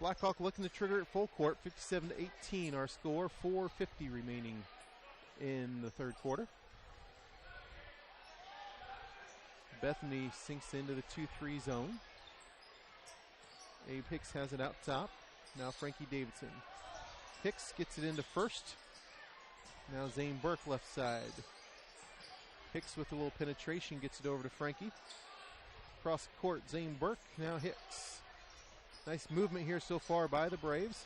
Blackhawk looking to trigger at full court, 57-18 our score, 4:50 remaining in the third quarter. Bethany sinks into the 2-3 zone. Abe Hicks has it out top. Now Frankie Davidson. Hicks gets it into First. Now Zane Burke left side. Hicks with a little penetration gets it over to Frankie. Cross court, Zane Burke, now Hicks. Nice movement here so far by the Braves.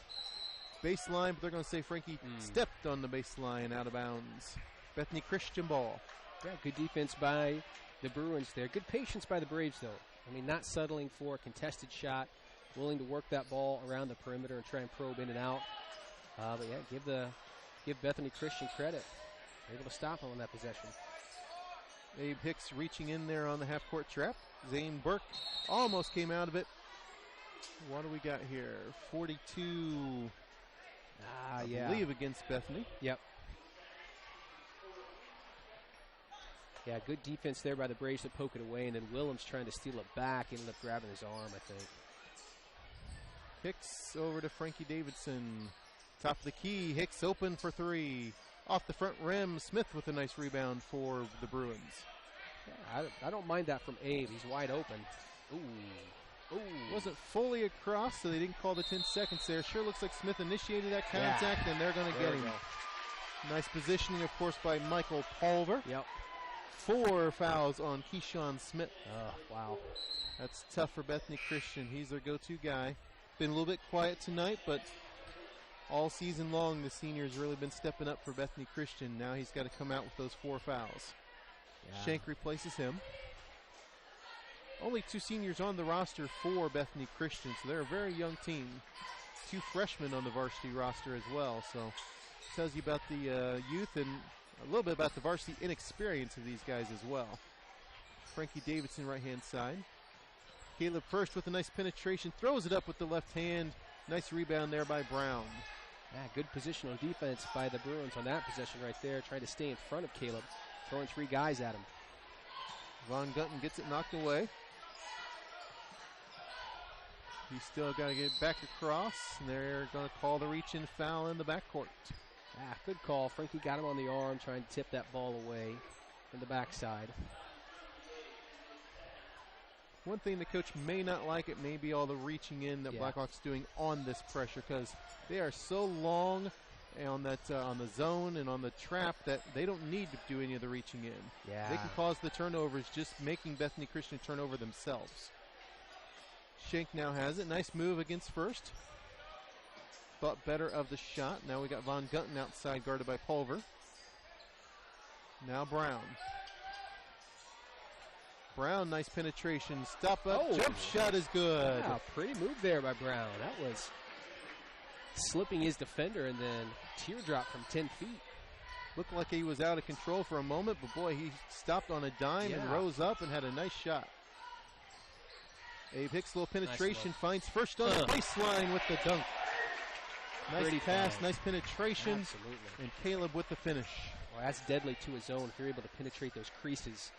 Baseline, but they're going to say Frankie stepped on the baseline, out of bounds. Bethany Christian ball. Yeah, good defense by the Bruins there. Good patience by the Braves, though. I mean, not settling for a contested shot, willing to work that ball around the perimeter and try and probe in and out. But yeah, give Bethany Christian credit. They're able to stop him on that possession. Abe Hicks reaching in there on the half-court trap. Zane Burke almost came out of it. What do we got here? 42, I believe, against Bethany. Yep. Yeah, good defense there by the Braves to poke it away, and then Willems trying to steal it back, ended up grabbing his arm, I think. Hicks over to Frankie Davidson. Top of the key, Hicks open for 3. Off the front rim, Smith with a nice rebound for the Bruins. Yeah, I don't mind that from Abe. He's wide open. Ooh. Wasn't fully across, so they didn't call the 10 seconds there. Sure looks like Smith initiated that contact, and they're going to get him. Nice positioning, of course, by Michael Pulver. Yep. 4 fouls on Keyshawn Smith. Oh, wow. That's tough for Bethany Christian. He's their go-to guy. Been a little bit quiet tonight, but all season long, the senior's really been stepping up for Bethany Christian. Now he's got to come out with those 4 fouls. Yeah. Shank replaces him. Only 2 seniors on the roster for Bethany Christian, so they're a very young team. 2 freshmen on the varsity roster as well, so it tells you about the youth and a little bit about the varsity inexperience of these guys as well. Frankie Davidson, right-hand side. Caleb First with a nice penetration, throws it up with the left hand. Nice rebound there by Brown. Yeah, good positional defense by the Bruins on that possession right there, trying to stay in front of Caleb, throwing 3 guys at him. Von Gunton gets it knocked away. He's still got to get back across, and they're going to call the reach-in foul in the backcourt. Ah, good call. Frankie got him on the arm, trying to tip that ball away from the backside. One thing the coach may not like, it may be all the reaching in that Blackhawks doing on this pressure, because they are so long on that on the zone and on the trap that they don't need to do any of the reaching in. Yeah. They can cause the turnovers, just making Bethany Christian turn over themselves. Shank now has it. Nice move against First. Thought better of the shot. Now we got Von Gunton outside, guarded by Pulver. Now Brown. Brown, nice penetration. Stop up. Jump shot is good. Wow, pretty move there by Brown. That was slipping his defender and then teardrop from 10 feet. Looked like he was out of control for a moment, but boy, he stopped on a dime and rose up and had a nice shot. Abe Hicks, little penetration, finds first on the baseline with the dunk. Nice Pretty pass, fine. nice penetration. Absolutely. And Caleb with the finish. Well, that's deadly to his zone. If you're able to penetrate those creases,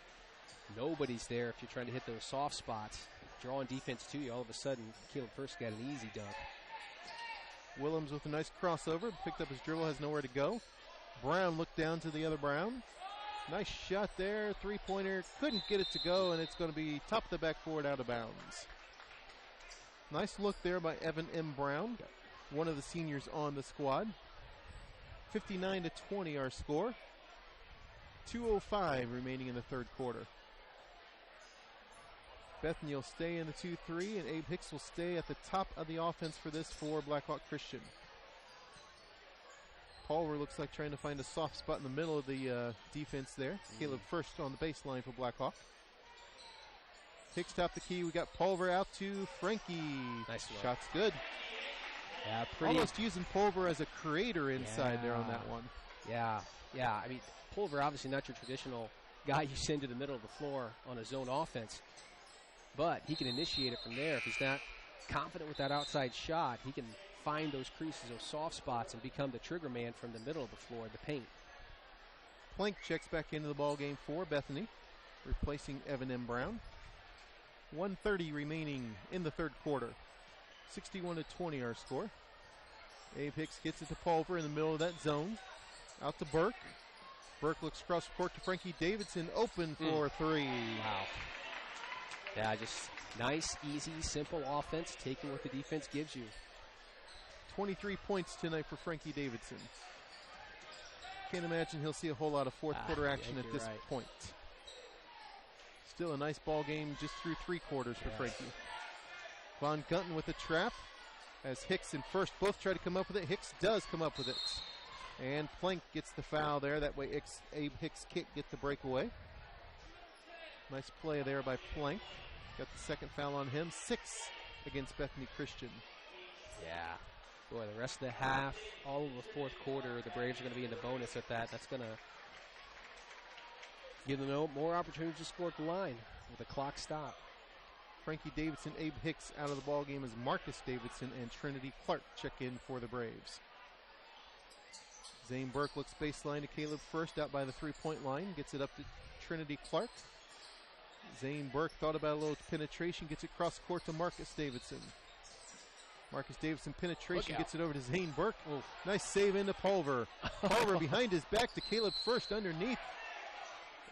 nobody's there if you're trying to hit those soft spots. Drawing defense to you, all of a sudden, Caleb first got an easy dunk. Willems with a nice crossover, picked up his dribble, has nowhere to go. Brown looked down to the other Brown. Nice shot there, three-pointer, couldn't get it to go, and it's going to be top of the backboard out of bounds. Nice look there by Evan M. Brown, one of the seniors on the squad. 59-20 our score. 2:05 remaining in the third quarter. Bethany will stay in the 2-3, and Abe Hicks will stay at the top of the offense for this for Blackhawk Christian. Palmer looks like trying to find a soft spot in the middle of the defense there. Caleb first on the baseline for Blackhawk. Hicks top the key. We got Pulver out to Frankie. Nice look. Shot's good. Yeah, pretty. Almost using Pulver as a creator inside there on that one. Yeah. I mean, Pulver obviously not your traditional guy you send to the middle of the floor on a zone offense, but he can initiate it from there. If he's not confident with that outside shot, he can find those creases, those soft spots, and become the trigger man from the middle of the floor, the paint. Plank checks back into the ball game for Bethany, replacing Evan M. Brown. 1:30 remaining in the third quarter. 61-20 our score. Abe Hicks gets it to Pulver in the middle of that zone. Out to Burke. Burke looks across the court to Frankie Davidson, open for three. Wow. Yeah, just nice, easy, simple offense, taking what the defense gives you. 23 points tonight for Frankie Davidson. Can't imagine he'll see a whole lot of fourth quarter action at this point. Still a nice ball game just through three quarters for Frankie. Von Gunton with a trap as Hicks and First both try to come up with it. Hicks does come up with it. And Plank gets the foul there. That way Abe Hicks can't get the breakaway. Nice play there by Plank. Got the second foul on him. 6 against Bethany Christian. Yeah. Boy, the rest of the half, all of the fourth quarter, the Braves are going to be in the bonus at that. That's going to give them more opportunities to score at the line with the clock stop. Frankie Davidson, Abe Hicks out of the ball game as Marcus Davidson and Trinity Clark check in for the Braves. Zane Burke looks baseline to Caleb First out by the three-point line. Gets it up to Trinity Clark. Zane Burke thought about a little penetration. Gets it across court to Marcus Davidson. Marcus Davidson penetration gets it over to Zane Burke. Oh, nice save into Pulver. Pulver behind his back to Caleb First underneath.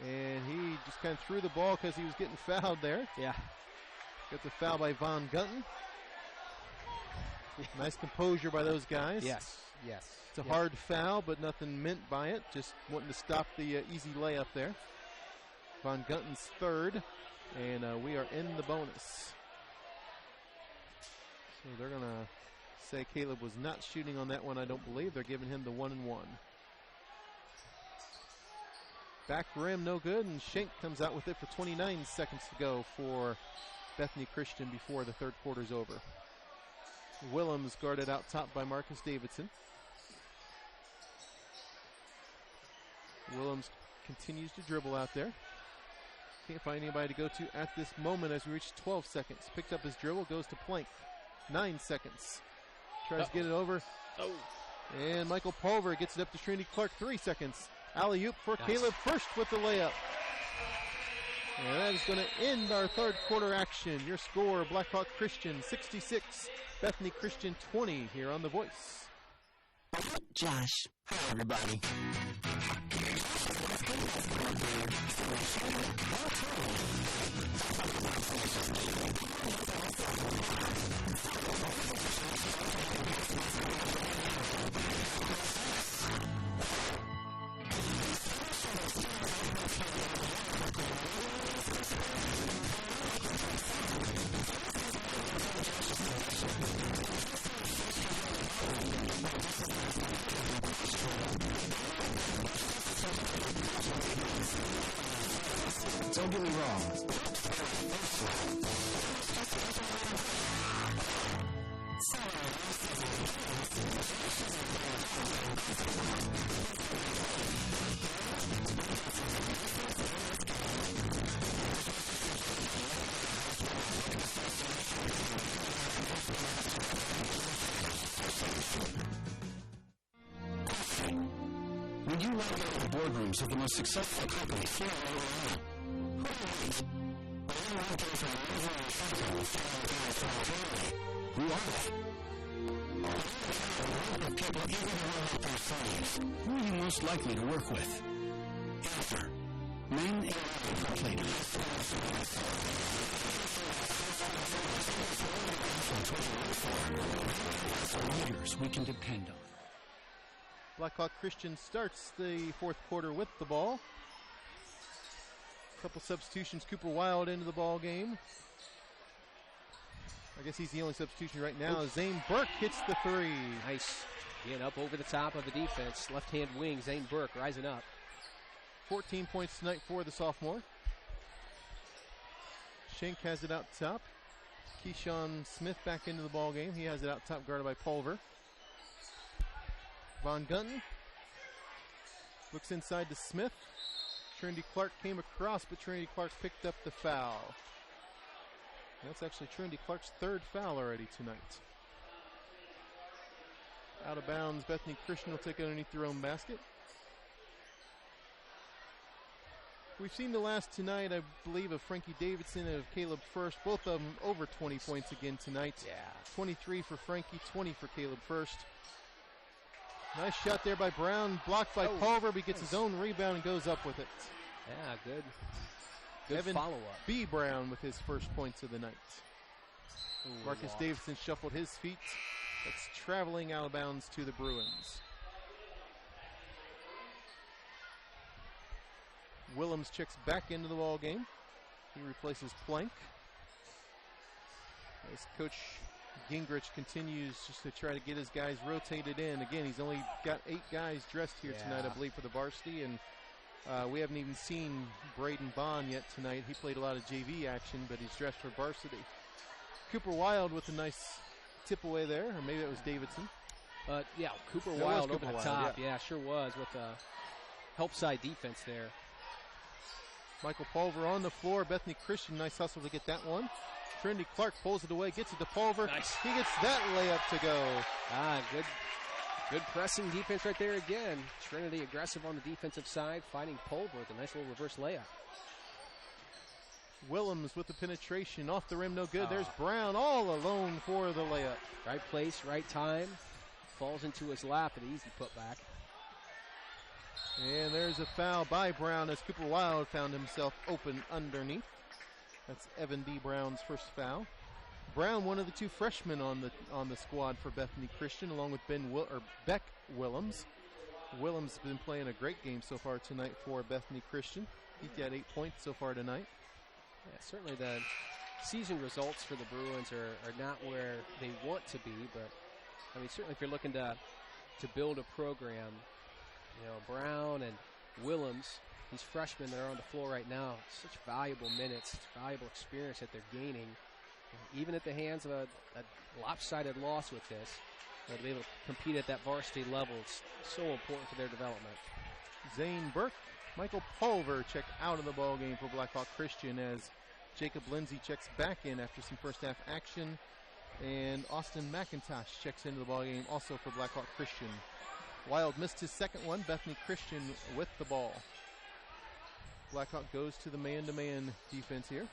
And he just kind of threw the ball because he was getting fouled there. Yeah. Got the foul by Von Gunton. Nice composure by those guys. Yes. It's a hard foul, but nothing meant by it. Just wanting to stop the easy layup there. Von Gunton's third, and we are in the bonus. So they're going to say Caleb was not shooting on that one, I don't believe. They're giving him the 1-1. Back rim, no good, and Schenk comes out with it for 29 seconds to go for Bethany Christian before the third quarter's over. Willems guarded out top by Marcus Davidson. Willems continues to dribble out there. Can't find anybody to go to at this moment as we reach 12 seconds. Picked up his dribble, goes to Plank. 9 seconds. Tries to get it over. And Michael Pulver gets it up to Trinity Clark. 3 seconds. Alley-oop for Caleb First with the layup. And that is going to end our third quarter action. Your score, Blackhawk Christian 66, Bethany Christian 20 here on The Voice. Josh. Hi, everybody. Don't get me wrong. When you log into the boardrooms of the most successful companies here in Atlanta, who do you meet? Are you working for an overall factor with 5 family? Who are they? Of people eager to roll up their sleeves. Who are you most likely to work with? Answer. Men and women who played leaders we can depend on. Blackhawk Christian starts the fourth quarter with the ball. A couple substitutions. Cooper Wild into the ball game. I guess he's the only substitution right now. Zane Burke hits the three. Nice. Getting up over the top of the defense. Left-hand wing, Zane Burke rising up. 14 points tonight for the sophomore. Schenk has it out top. Keyshawn Smith back into the ball game. He has it out top, guarded by Pulver. Von Gunton looks inside to Smith. Trinity Clark came across, but Trinity Clark picked up the foul. That's actually Trinity Clark's third foul already tonight. Out of bounds, Bethany Christian will take it underneath their own basket. We've seen the last tonight, I believe, of Frankie Davidson and of Caleb First. Both of them over 20 points again tonight. Yeah. 23 for Frankie, 20 for Caleb First. Nice shot there by Brown, blocked by Pulver, but he gets his own rebound and goes up with it. Yeah, good. Good Evan follow-up. B. Brown with his first points of the night. Ooh, Marcus Davidson shuffled his feet. That's traveling out of bounds to the Bruins. Willems checks back into the ball game. He replaces Plank. As Coach Gingrich continues just to try to get his guys rotated in. Again, he's only got 8 guys dressed here tonight, I believe, for the varsity, and we haven't even seen Braden Bond yet tonight. He played a lot of JV action, but he's dressed for varsity. Cooper Wild with a nice tip away there, or maybe it was Davidson. Yeah, Cooper That Wild was over Cooper the Wild, top. Yeah, sure was, with a help side defense there. Michael Pulver on the floor. Bethany Christian, nice hustle to get that one. Trinity Clark pulls it away, gets it to Pulver. Nice. He gets that layup to go. Good pressing defense right there again. Trinity aggressive on the defensive side, fighting Pulver with a nice little reverse layup. Willems with the penetration, off the rim, no good. There's Brown all alone for the layup. Right place, right time. Falls into his lap, an easy putback. And there's a foul by Brown as Cooper Wild found himself open underneath. That's Evan D. Brown's first foul. Brown, one of the 2 freshmen on the squad for Bethany Christian, along with Beck Willems. Willems has been playing a great game so far tonight for Bethany Christian. He's got 8 points so far tonight. Yeah, certainly the season results for the Bruins are not where they want to be, but I mean, certainly if you're looking to build a program, you know, Brown and Willems, these freshmen that are on the floor right now, such valuable minutes, valuable experience that they're gaining, even at the hands of a lopsided loss with this. To be able to compete at that varsity level, it's so important for their development. Zane Burke, Michael Pulver check out of the ball game for Blackhawk Christian as Jacob Lindsay checks back in after some first half action, and Austin McIntosh checks into the ball game also for Blackhawk Christian. Wild missed his second one. Bethany Christian with the ball. Blackhawk goes to the man-to-man defense here.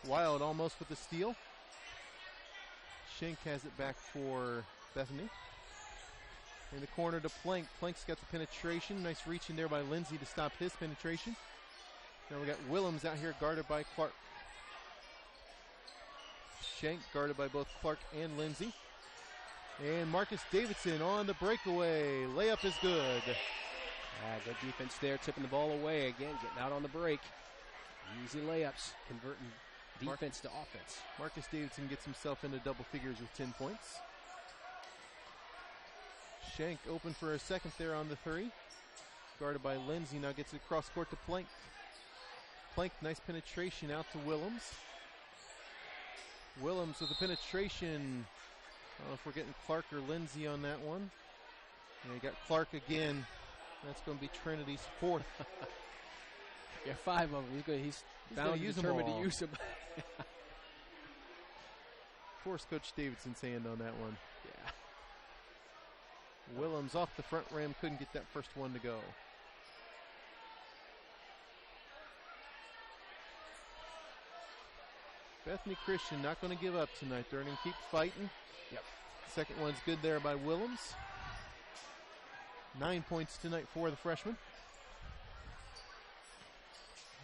Wild almost with the steal. Schenk has it back for Bethany. In the corner to Plank. Plank's got the penetration. Nice reach in there by Lindsay to stop his penetration. Now we got Willems out here guarded by Clark. Schenk guarded by both Clark and Lindsay. And Marcus Davidson on the breakaway. Layup is good. Good defense there, tipping the ball away again, getting out on the break. Easy layups, converting defense to offense. Marcus Davidson gets himself into double figures with 10 points. Schenk open for a second there on the 3. Guarded by Lindsay, now gets it across court to Plank. Plank, nice penetration out to Willems. Willems with the penetration. I don't know if we're getting Clark or Lindsay on that one. And you got Clark again. That's going to be Trinity's 4th. Yeah, 5 of them. He's bound use determined them all. to use them. Force Coach Davidson's hand on that one. Willems off the front rim, couldn't get that first one to go. Bethany Christian not going to give up tonight. They're going to keep fighting. Yep. Second one's good there by Willems. 9 points tonight for the freshman.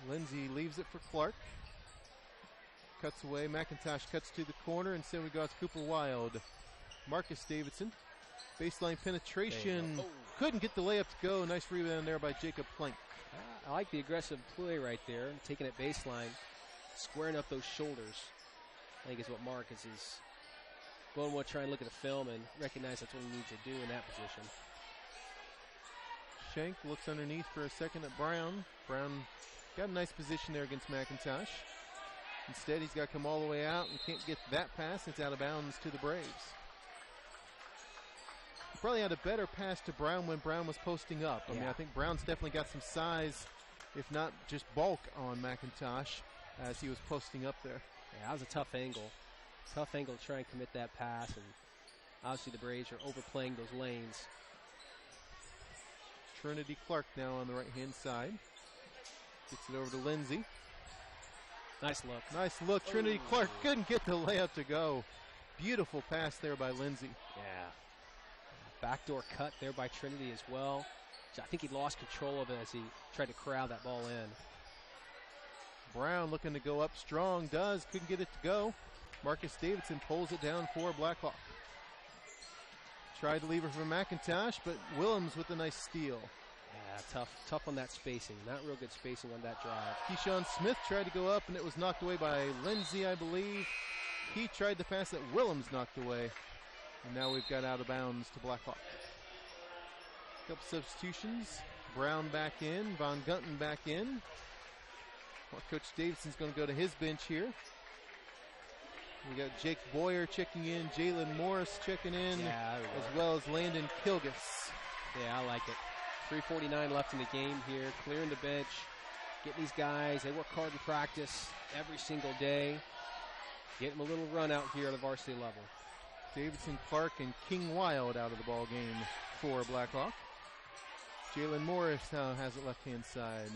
Lindsay leaves it for Clark. Cuts away. McIntosh cuts to the corner. Instead we got Cooper Wild. Marcus Davidson. Baseline penetration. Oh. Couldn't get the layup to go. Nice rebound there by Jacob Plank. I like the aggressive play right there. Taking it baseline. Squaring up those shoulders. I think is what Marcus is going to try and look at the film and recognize that's what he needs to do in that position. Shank looks underneath for a second at Brown. Brown got a nice position there against McIntosh. Instead, he's got to come all the way out and can't get that pass. It's out of bounds to the Braves. He probably had a better pass to Brown when Brown was posting up. I mean, I think Brown's definitely got some size, if not just bulk, on McIntosh as he was posting up there. Yeah, that was a tough angle. Tough angle to try and commit that pass, and obviously the Braves are overplaying those lanes. Trinity Clark now on the right-hand side. Gets it over to Lindsay. Nice look. Nice look. Trinity Clark couldn't get the layup to go. Beautiful pass there by Lindsay. Yeah. Backdoor cut there by Trinity as well. So I think he lost control of it as he tried to corral that ball in. Brown looking to go up strong. Does. Couldn't get it to go. Marcus Davidson pulls it down for Blackhawk. Tried to leave it for McIntosh, but Willems with a nice steal. Yeah, tough on that spacing. Not real good spacing on that drive. Keyshawn Smith tried to go up, and it was knocked away by Lindsay, I believe. He tried the pass that Willems knocked away. And now we've got out of bounds to Blackhawk. Couple substitutions. Brown back in. Von Gunton back in. Well, Coach Davidson's going to go to his bench here. We got Jake Boyer checking in, Jalen Morris checking in, as well as Landon Kilgus. Yeah, I like it. 3:49 left in the game here. Clearing the bench, getting these guys. They work hard in practice every single day. Getting them a little run out here at the varsity level. Davidson, Clark, and King Wild out of the ball game for Blackhawk. Jalen Morris now has it left-hand side.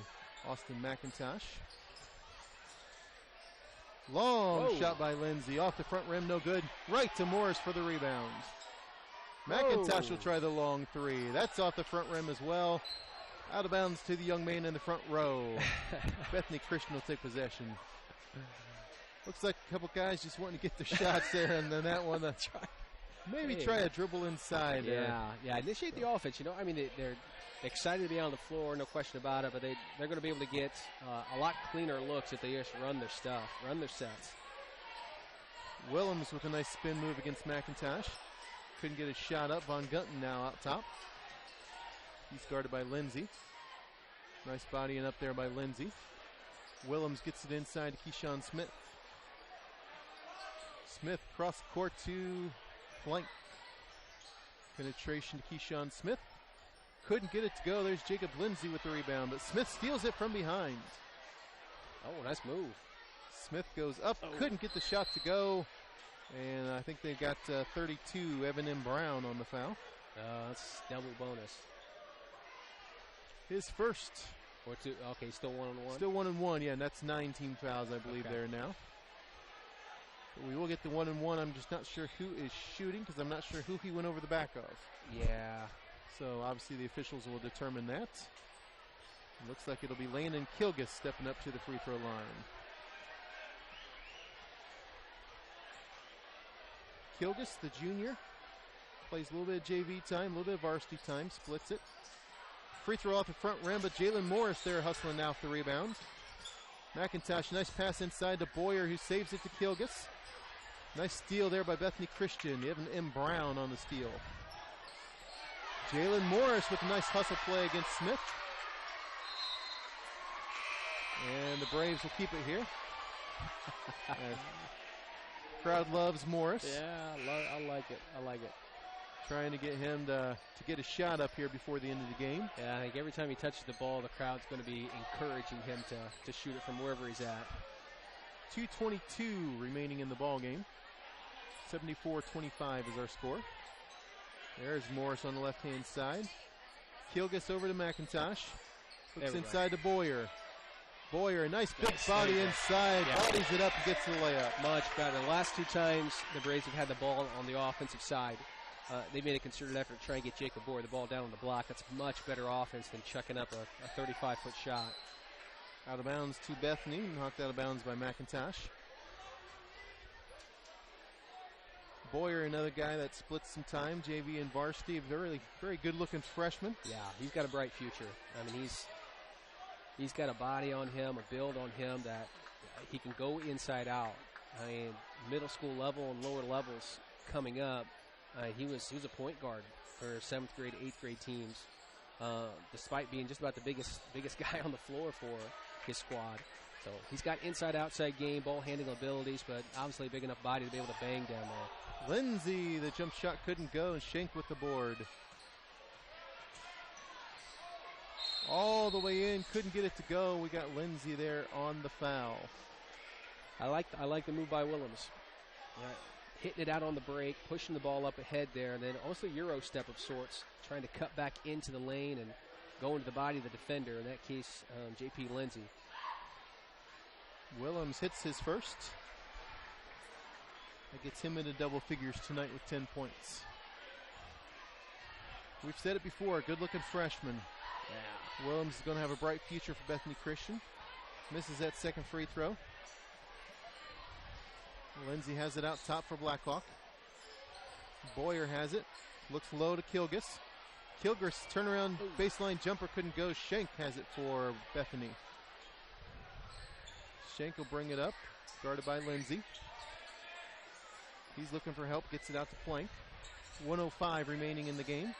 Austin McIntosh. Long shot by Lindsay. Off the front rim, no good. Right to Morris for the rebound. McIntosh will try the long three. That's off the front rim as well. Out of bounds to the young man in the front row. Bethany Christian will take possession. Looks like a couple guys just wanting to get their shots there, and then that one, maybe try a dribble inside. Yeah, initiate the offense. You know, I mean, they're excited to be on the floor, no question about it, but they're going to be able to get a lot cleaner looks if they just run their stuff, run their sets. Willems with a nice spin move against McIntosh. Couldn't get a shot up. Von Gunton now out top. He's guarded by Lindsay. Nice bodying up there by Lindsay. Willems gets it inside to Keyshawn Smith. Smith cross the court to Plank. Penetration to Keyshawn Smith. Couldn't get it to go. There's Jacob Lindsay with the rebound, but Smith steals it from behind. Oh, nice move. Smith goes up, couldn't get the shot to go. And I think they've got 32, Evan M. Brown on the foul. That's double bonus. His first. Or two. Okay, still 1-on-1. Still 1-on-1, yeah, and that's 9 team fouls, I believe, there now. But we will get the 1-on-1. I'm just not sure who is shooting because I'm not sure who he went over the back of. Yeah. So obviously the officials will determine that. Looks like it'll be Landon Kilgus stepping up to the free throw line. Kilgus, the junior, plays a little bit of JV time, a little bit of varsity time, splits it. Free throw off the front rim, but Jalen Morris there hustling now for the rebound. McIntosh, nice pass inside to Boyer, who saves it to Kilgus. Nice steal there by Bethany Christian. Evan M. Brown on the steal. Jalen Morris with a nice hustle play against Smith. And the Braves will keep it here. Crowd loves Morris. Yeah, I like it. I like it. Trying to get him to get a shot up here before the end of the game. Yeah, I think every time he touches the ball, the crowd's going to be encouraging him to shoot it from wherever he's at. 2:22 remaining in the ball game. 74-25 is our score. There's Morris on the left-hand side. Kilgus over to McIntosh. Looks inside to Boyer. Boyer, a nice big body inside. Yeah. Bodies it up and gets the layup. Much better. The last 2 times the Braves have had the ball on the offensive side, they made a concerted effort to try and get Jacob Boyer the ball down on the block. That's much better offense than chucking up a 35-foot shot. Out of bounds to Bethany. Knocked out of bounds by McIntosh. Boyer, another guy that splits some time. JV and varsity, a very, very good-looking freshman. Yeah, he's got a bright future. I mean, he's got a body on him, a build on him that he can go inside out. I mean, middle school level and lower levels coming up, he was a point guard for 7th grade, 8th grade teams, despite being just about the biggest guy on the floor for his squad. So he's got inside-outside game, ball handling abilities, but obviously a big enough body to be able to bang down there. Lindsay, the jump shot couldn't go, and Schenk with the board. All the way in, couldn't get it to go. We got Lindsay there on the foul. I like the move by Willems. Hitting it out on the break, pushing the ball up ahead there, and then also a Euro step of sorts, trying to cut back into the lane and go into the body of the defender, in that case, J.P. Lindsay. Willems hits his first. That gets him into double figures tonight with 10 points. We've said it before, good-looking freshman. Yeah. Willems is going to have a bright future for Bethany Christian. Misses that second free throw. Lindsay has it out top for Blackhawk. Boyer has it. Looks low to Kilgus. Kilgus turnaround baseline jumper couldn't go. Schenk has it for Bethany. Schenk will bring it up. Guarded by Lindsay. He's looking for help. Gets it out to Plank. 1:05 remaining in the game.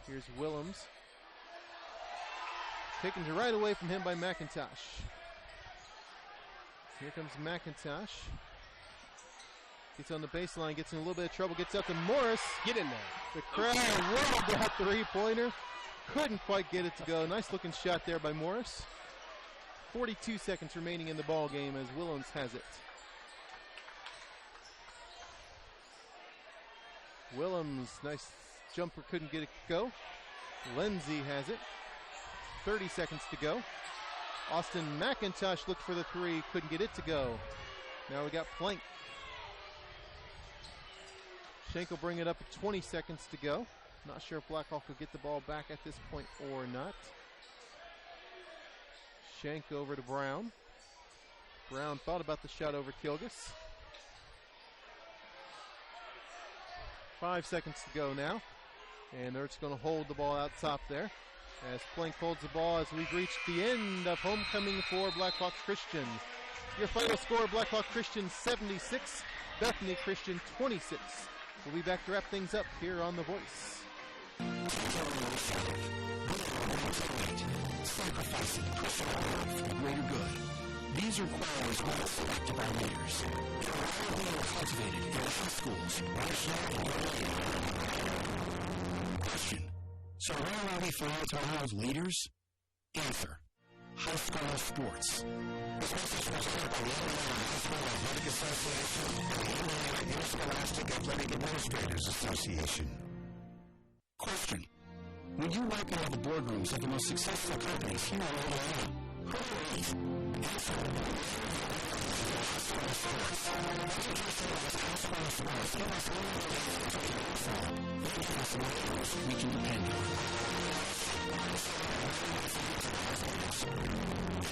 Here's Willems. Taken right away from him by McIntosh. Here comes McIntosh. Gets on the baseline, gets in a little bit of trouble, gets up to Morris. Get in there. The crowd rolled that three-pointer. Couldn't quite get it to go. Nice looking shot there by Morris. 42 seconds remaining in the ball game as Willems has it. Willems, nice jumper, couldn't get it to go. Lindsay has it. 30 seconds to go. Austin McIntosh looked for the three, couldn't get it to go. Now we got Plank. Schenk will bring it up at 20 seconds to go. Not sure if Blackhawk will get the ball back at this point or not. Schenk over to Brown. Brown thought about the shot over Kilgus. 5 seconds to go now. And they're just going to hold the ball out top there as Plank holds the ball as we've reached the end of homecoming for Blackhawk Christian. Your final score, Blackhawk Christian 76, Bethany Christian 26. We'll be back to wrap things up here on The Voice. Sacrificing personal life for the greater good. These are qualities well selected by leaders. They are all being cultivated in high schools, Question. So where are we for all tomorrow's leaders? Answer. High school sports. This message was presented by the Indiana High School Athletic Association and the Indiana Interscholastic Athletic Administrators Association. Question. When you walk into the boardrooms of the most successful companies here in Indiana, who are these? Answer. We can depend on.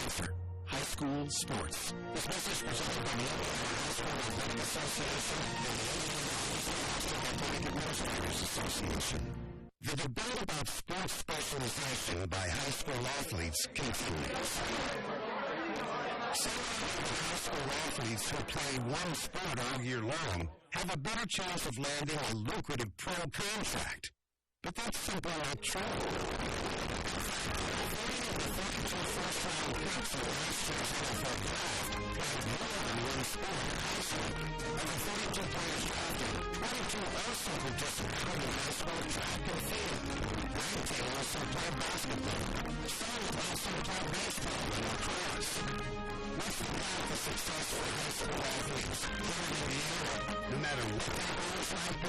Answer. High school sports. This message presented by the Indiana High School Athletic Association and the Indiana Athletic Administrators Association. The debate about sports specialization by high school athletes continues. Some high school athletes who play one sport all year long have a better chance of landing a lucrative pro contract. But that's simply not true. Also participated in high school track and field. 19 also played basketball. Some also played baseball and lacrosse. Let's promote the successful high school athletes here in Indiana, no matter what their goals might be.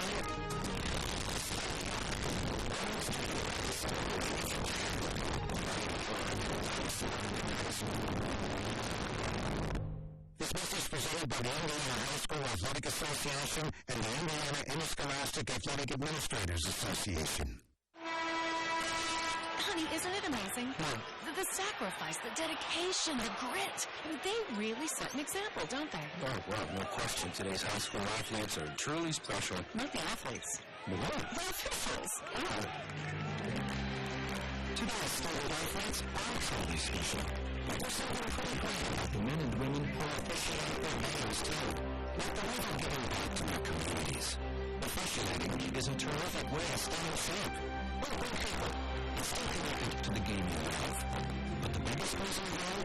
message presented by the Indiana High School Athletic Association and the Indiana Interscholastic Athletic Administrators Association. Honey, isn't it amazing? The sacrifice, the dedication, the grit. I mean, they really set an example, don't they? Oh, well, no question. Today's high school athletes are truly special. Not the athletes. What? The officials. Oh. Today's student athletes are truly special. But there's something pretty great about the men and women who are officiating their games, too. Like the way they're giving back to their communities. Officiating is a terrific way to stay in shape. Or work out. And stay connected to the game you love. But the biggest reason why?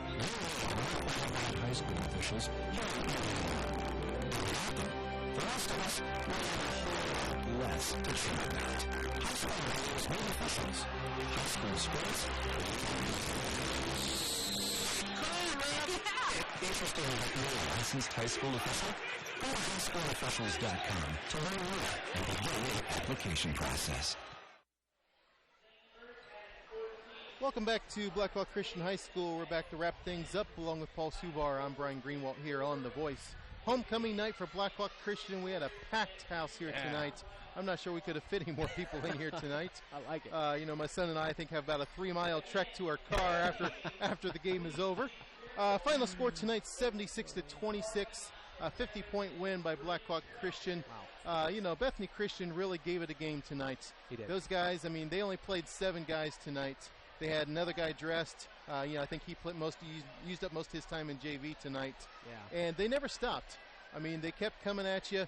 You really are not qualified high school officials here in Indiana. And without them, the rest of us will have a whole lot less to share about. High school officials need officials. High school sports. Interested in becoming a licensed high school official? Go to highschoolofficials.com to learn more and begin the application process. Welcome back to Blackhawk Christian High School. We're back to wrap things up along with Paul Subar. I'm Brian Greenwald here on The Voice. Homecoming night for Blackhawk Christian. We had a packed house here tonight. I'm not sure we could have fit any more people in here tonight. I like it. You know, my son and I think have about a 3-mile trek to our car after the game is over. Final score tonight, 76-26. 50-point win by Blackhawk Christian. Wow. You know, Bethany Christian really gave it a game tonight. He did. Those guys, I mean, they only played 7 guys tonight. They had another guy dressed. You know, I think he used up most of his time in JV tonight. Yeah. And they never stopped. I mean, they kept coming at you.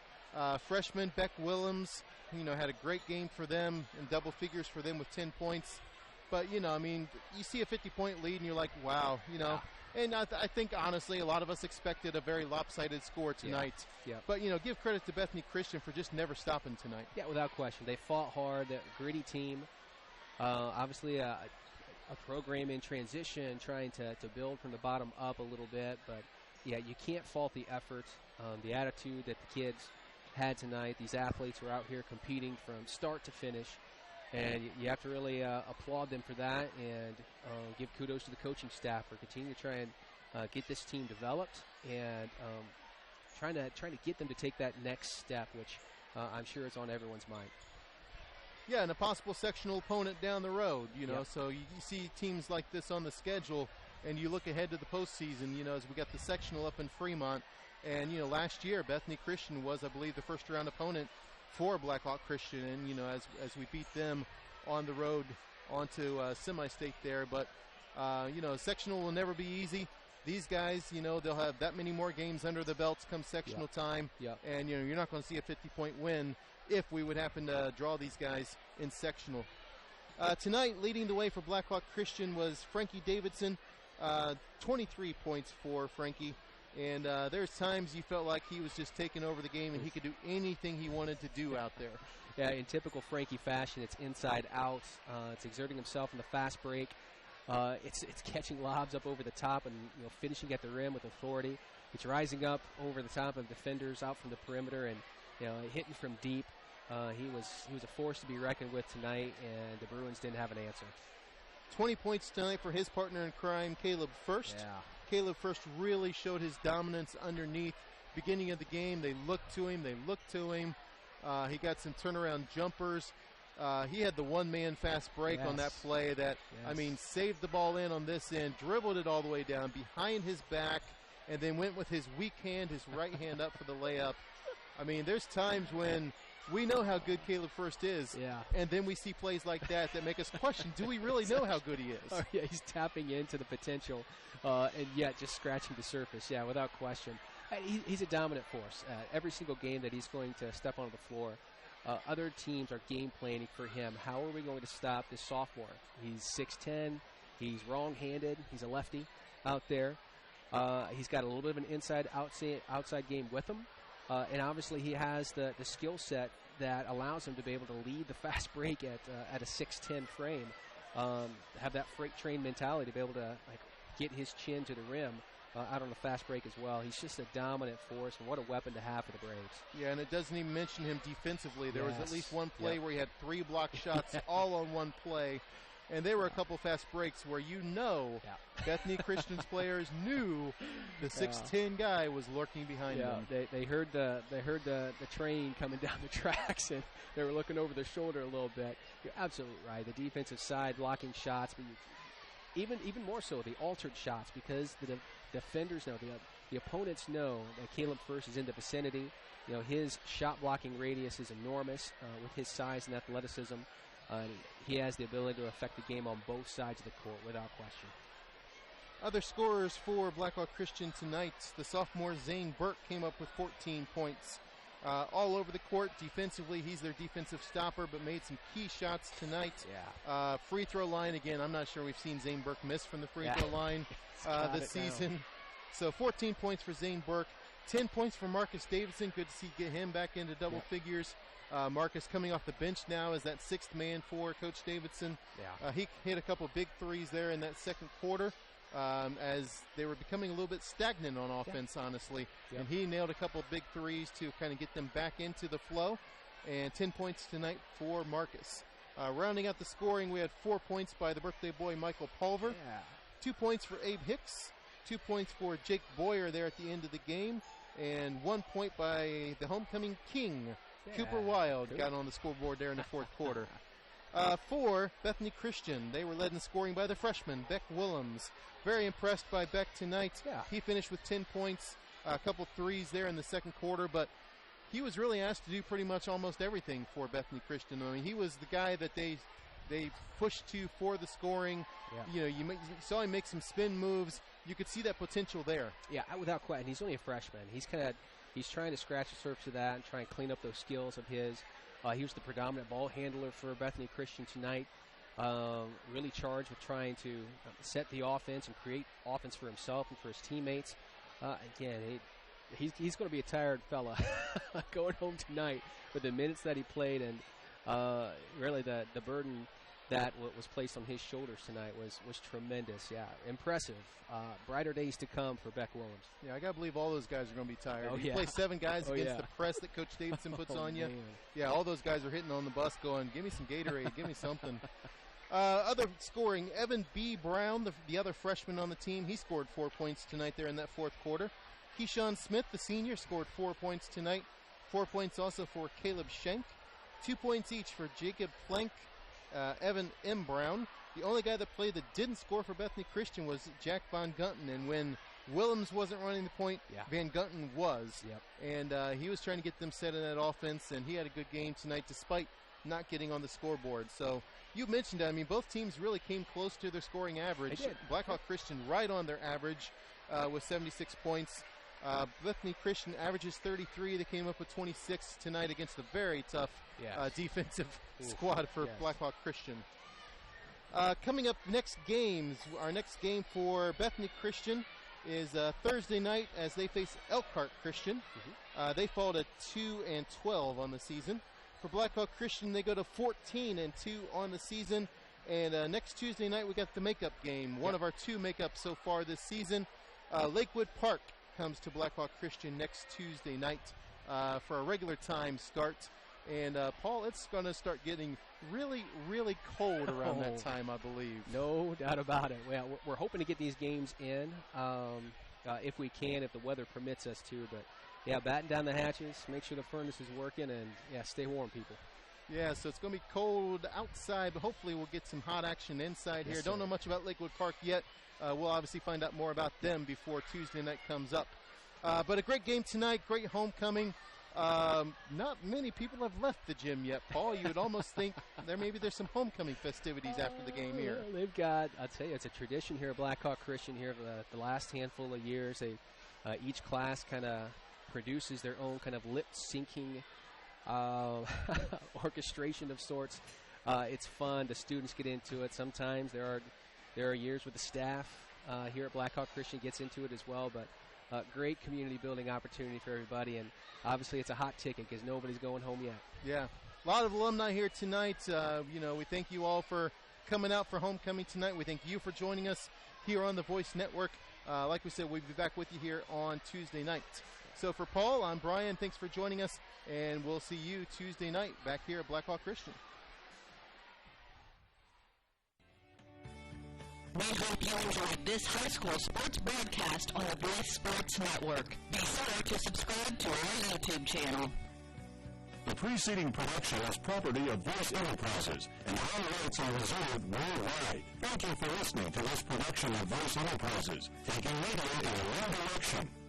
Freshman Beck Willems, you know, had a great game for them in double figures for them with 10 points. But, you know, I mean, you see a 50-point lead and you're like, wow, you know. Yeah. And I think, honestly, a lot of us expected a very lopsided score tonight. Yeah. But, you know, give credit to Bethany Christian for just never stopping tonight. Yeah, without question. They fought hard. They're a gritty team. Obviously, a program in transition, trying to build from the bottom up a little bit. But, yeah, you can't fault the effort, the attitude that the kids had tonight. These athletes were out here competing from start to finish. And you have to really applaud them for that and give kudos to the coaching staff for continuing to try and get this team developed and trying to get them to take that next step, which I'm sure is on everyone's mind. Yeah, and a possible sectional opponent down the road, you know. Yep. So you see teams like this on the schedule, and you look ahead to the postseason, you know, as we got the sectional up in Fremont. And, you know, last year, Bethany Christian was, I believe, the first-round opponent for Blackhawk Christian. And, you know, as we beat them on the road onto semi-state there. But, you know, sectional will never be easy. These guys, you know, they'll have that many more games under the belts come sectional time. Yep. And, you know, you're not going to see a 50-point win if we would happen to draw these guys in sectional. Tonight, leading the way for Blackhawk Christian was Frankie Davidson. 23 points for Frankie. And there's times you felt like he was just taking over the game and he could do anything he wanted to do out there. Yeah, in typical Frankie fashion, it's inside out. It's exerting himself in the fast break. It's catching lobs up over the top and, you know, finishing at the rim with authority. It's rising up over the top of defenders out from the perimeter and, you know, hitting from deep. He was a force to be reckoned with tonight, and the Bruins didn't have an answer. 20 points tonight for his partner in crime, Caleb First. Yeah. Caleb First really showed his dominance underneath. Beginning of the game, they looked to him. He got some turnaround jumpers. He had the one-man fast break on that play that, I mean, saved the ball in on this end, dribbled it all the way down behind his back, and then went with his weak hand, his right hand up for the layup. I mean, there's times when we know how good Caleb First is, and then we see plays like that make us question, do we really know how good he is? Oh, yeah, he's tapping into the potential, and yet just scratching the surface. Yeah, without question. He's a dominant force. Every single game that he's going to step onto the floor, other teams are game planning for him. How are we going to stop this sophomore? He's 6'10", he's wrong-handed, he's a lefty out there. He's got a little bit of an inside-outside game with him. And obviously he has the skill set that allows him to be able to lead the fast break at a 6'10" frame, have that freight train mentality to be able to get his chin to the rim out on the fast break as well. He's just a dominant force, and what a weapon to have for the Braves. Yeah, and it doesn't even mention him defensively. There was at least one play where he had 3 block shots all on one play. And there were a couple fast breaks where Bethany Christian's players knew the 6'10" guy was lurking behind them. They heard the train coming down the tracks, and they were looking over their shoulder a little bit. You're absolutely right. The defensive side blocking shots, but even more so the altered shots, because the defenders know, the opponents know that Caleb First is in the vicinity. His shot blocking radius is enormous with his size and athleticism. He has the ability to affect the game on both sides of the court without question. Other scorers for Blackhawk Christian tonight, the sophomore Zane Burke came up with 14 points. All over the court defensively, he's their defensive stopper, but made some key shots tonight. Free throw line, again, I'm not sure we've seen Zane Burke miss from the free throw line this season. So 14 points for Zane Burke, 10 points for Marcus Davidson. Good to get him back into double figures. Marcus coming off the bench now as that sixth man for Coach Davidson. He hit a couple big threes there in that second quarter as they were becoming a little bit stagnant on offense, honestly. And he nailed a couple big threes to kind of get them back into the flow. And 10 points tonight for Marcus. Rounding out the scoring, we had 4 points by the birthday boy Michael Pulver. 2 points for Abe Hicks. 2 points for Jake Boyer there at the end of the game. And 1 point by the homecoming king, Cooper Wild, got on the scoreboard there in the fourth quarter. For Bethany Christian, they were led in scoring by the freshman, Beck Willems. Very impressed by Beck tonight. He finished with 10 points, a couple threes there in the second quarter, but he was really asked to do pretty much almost everything for Bethany Christian. I mean, he was the guy that they pushed to for the scoring. You saw him make some spin moves. You could see that potential there. Without question. He's only a freshman. He's trying to scratch the surface of that and try and clean up those skills of his. He was the predominant ball handler for Bethany Christian tonight. Really charged with trying to set the offense and create offense for himself and for his teammates. Again, he's going to be a tired fella going home tonight with the minutes that he played, and really the burden that was placed on his shoulders tonight was tremendous. Impressive. Brighter days to come for Beck Willems. I got to believe all those guys are going to be tired. You play 7 guys against the press that Coach Davidson puts on you. Man. All those guys are hitting on the bus going, give me some Gatorade, give me something. Other scoring, Evan B. Brown, the other freshman on the team, he scored 4 points tonight there in that fourth quarter. Keyshawn Smith, the senior, scored 4 points tonight. 4 points also for Caleb Schenk. 2 points each for Jacob Plank, Evan M. Brown. The only guy that played that didn't score for Bethany Christian was Jack Von Gunton, and when Willems wasn't running the point, Van Gunton was. And he was trying to get them set in that offense, and he had a good game tonight despite not getting on the scoreboard. So you mentioned it. I mean, both teams really came close to their scoring average. Blackhawk Christian right on their average with 76 points. Bethany Christian averages 33. They came up with 26 tonight against a very tough defensive squad for Blackhawk Christian. Coming up next games, our next game for Bethany Christian is Thursday night as they face Elkhart Christian. They fall to 2-12 on the season. For Blackhawk Christian, they go to 14-2 on the season. And next Tuesday night, we got the makeup game, one of our 2 makeups so far this season. Lakewood Park comes to Blackhawk Christian next Tuesday night for a regular time start. And, Paul, it's going to start getting really, really cold around that time, I believe. No doubt about it. Well, we're hoping to get these games in if we can, if the weather permits us to. But, batten down the hatches, make sure the furnace is working, and, stay warm, people. So it's going to be cold outside, but hopefully we'll get some hot action inside here. Don't know much about Lakewood Park yet. We'll obviously find out more about them before Tuesday night comes up. But a great game tonight, great homecoming. Not many people have left the gym yet, Paul. You would almost think there's some homecoming festivities after the game here. They've got, I'll tell you, it's a tradition here at Blackhawk Christian here for the last handful of years. Each class kind of produces their own kind of lip-syncing orchestration of sorts. It's fun. The students get into it. Sometimes there are years where the staff here at Blackhawk Christian gets into it as well, but great community building opportunity for everybody, and obviously it's a hot ticket because nobody's going home yet. A lot of alumni here tonight. We thank you all for coming out for homecoming tonight. We thank you for joining us here on the Voice Network. Like we said, we'll be back with you here on Tuesday night. So for Paul, I'm Brian. Thanks for joining us, and we'll see you Tuesday night back here at Blackhawk Christian. We hope you enjoyed this high school sports broadcast on the Voice Sports Network. Be sure to subscribe to our YouTube channel. The preceding production is property of Voice Enterprises, and all rights are reserved worldwide. Thank you for listening to this production of Voice Enterprises, taking media in a new direction.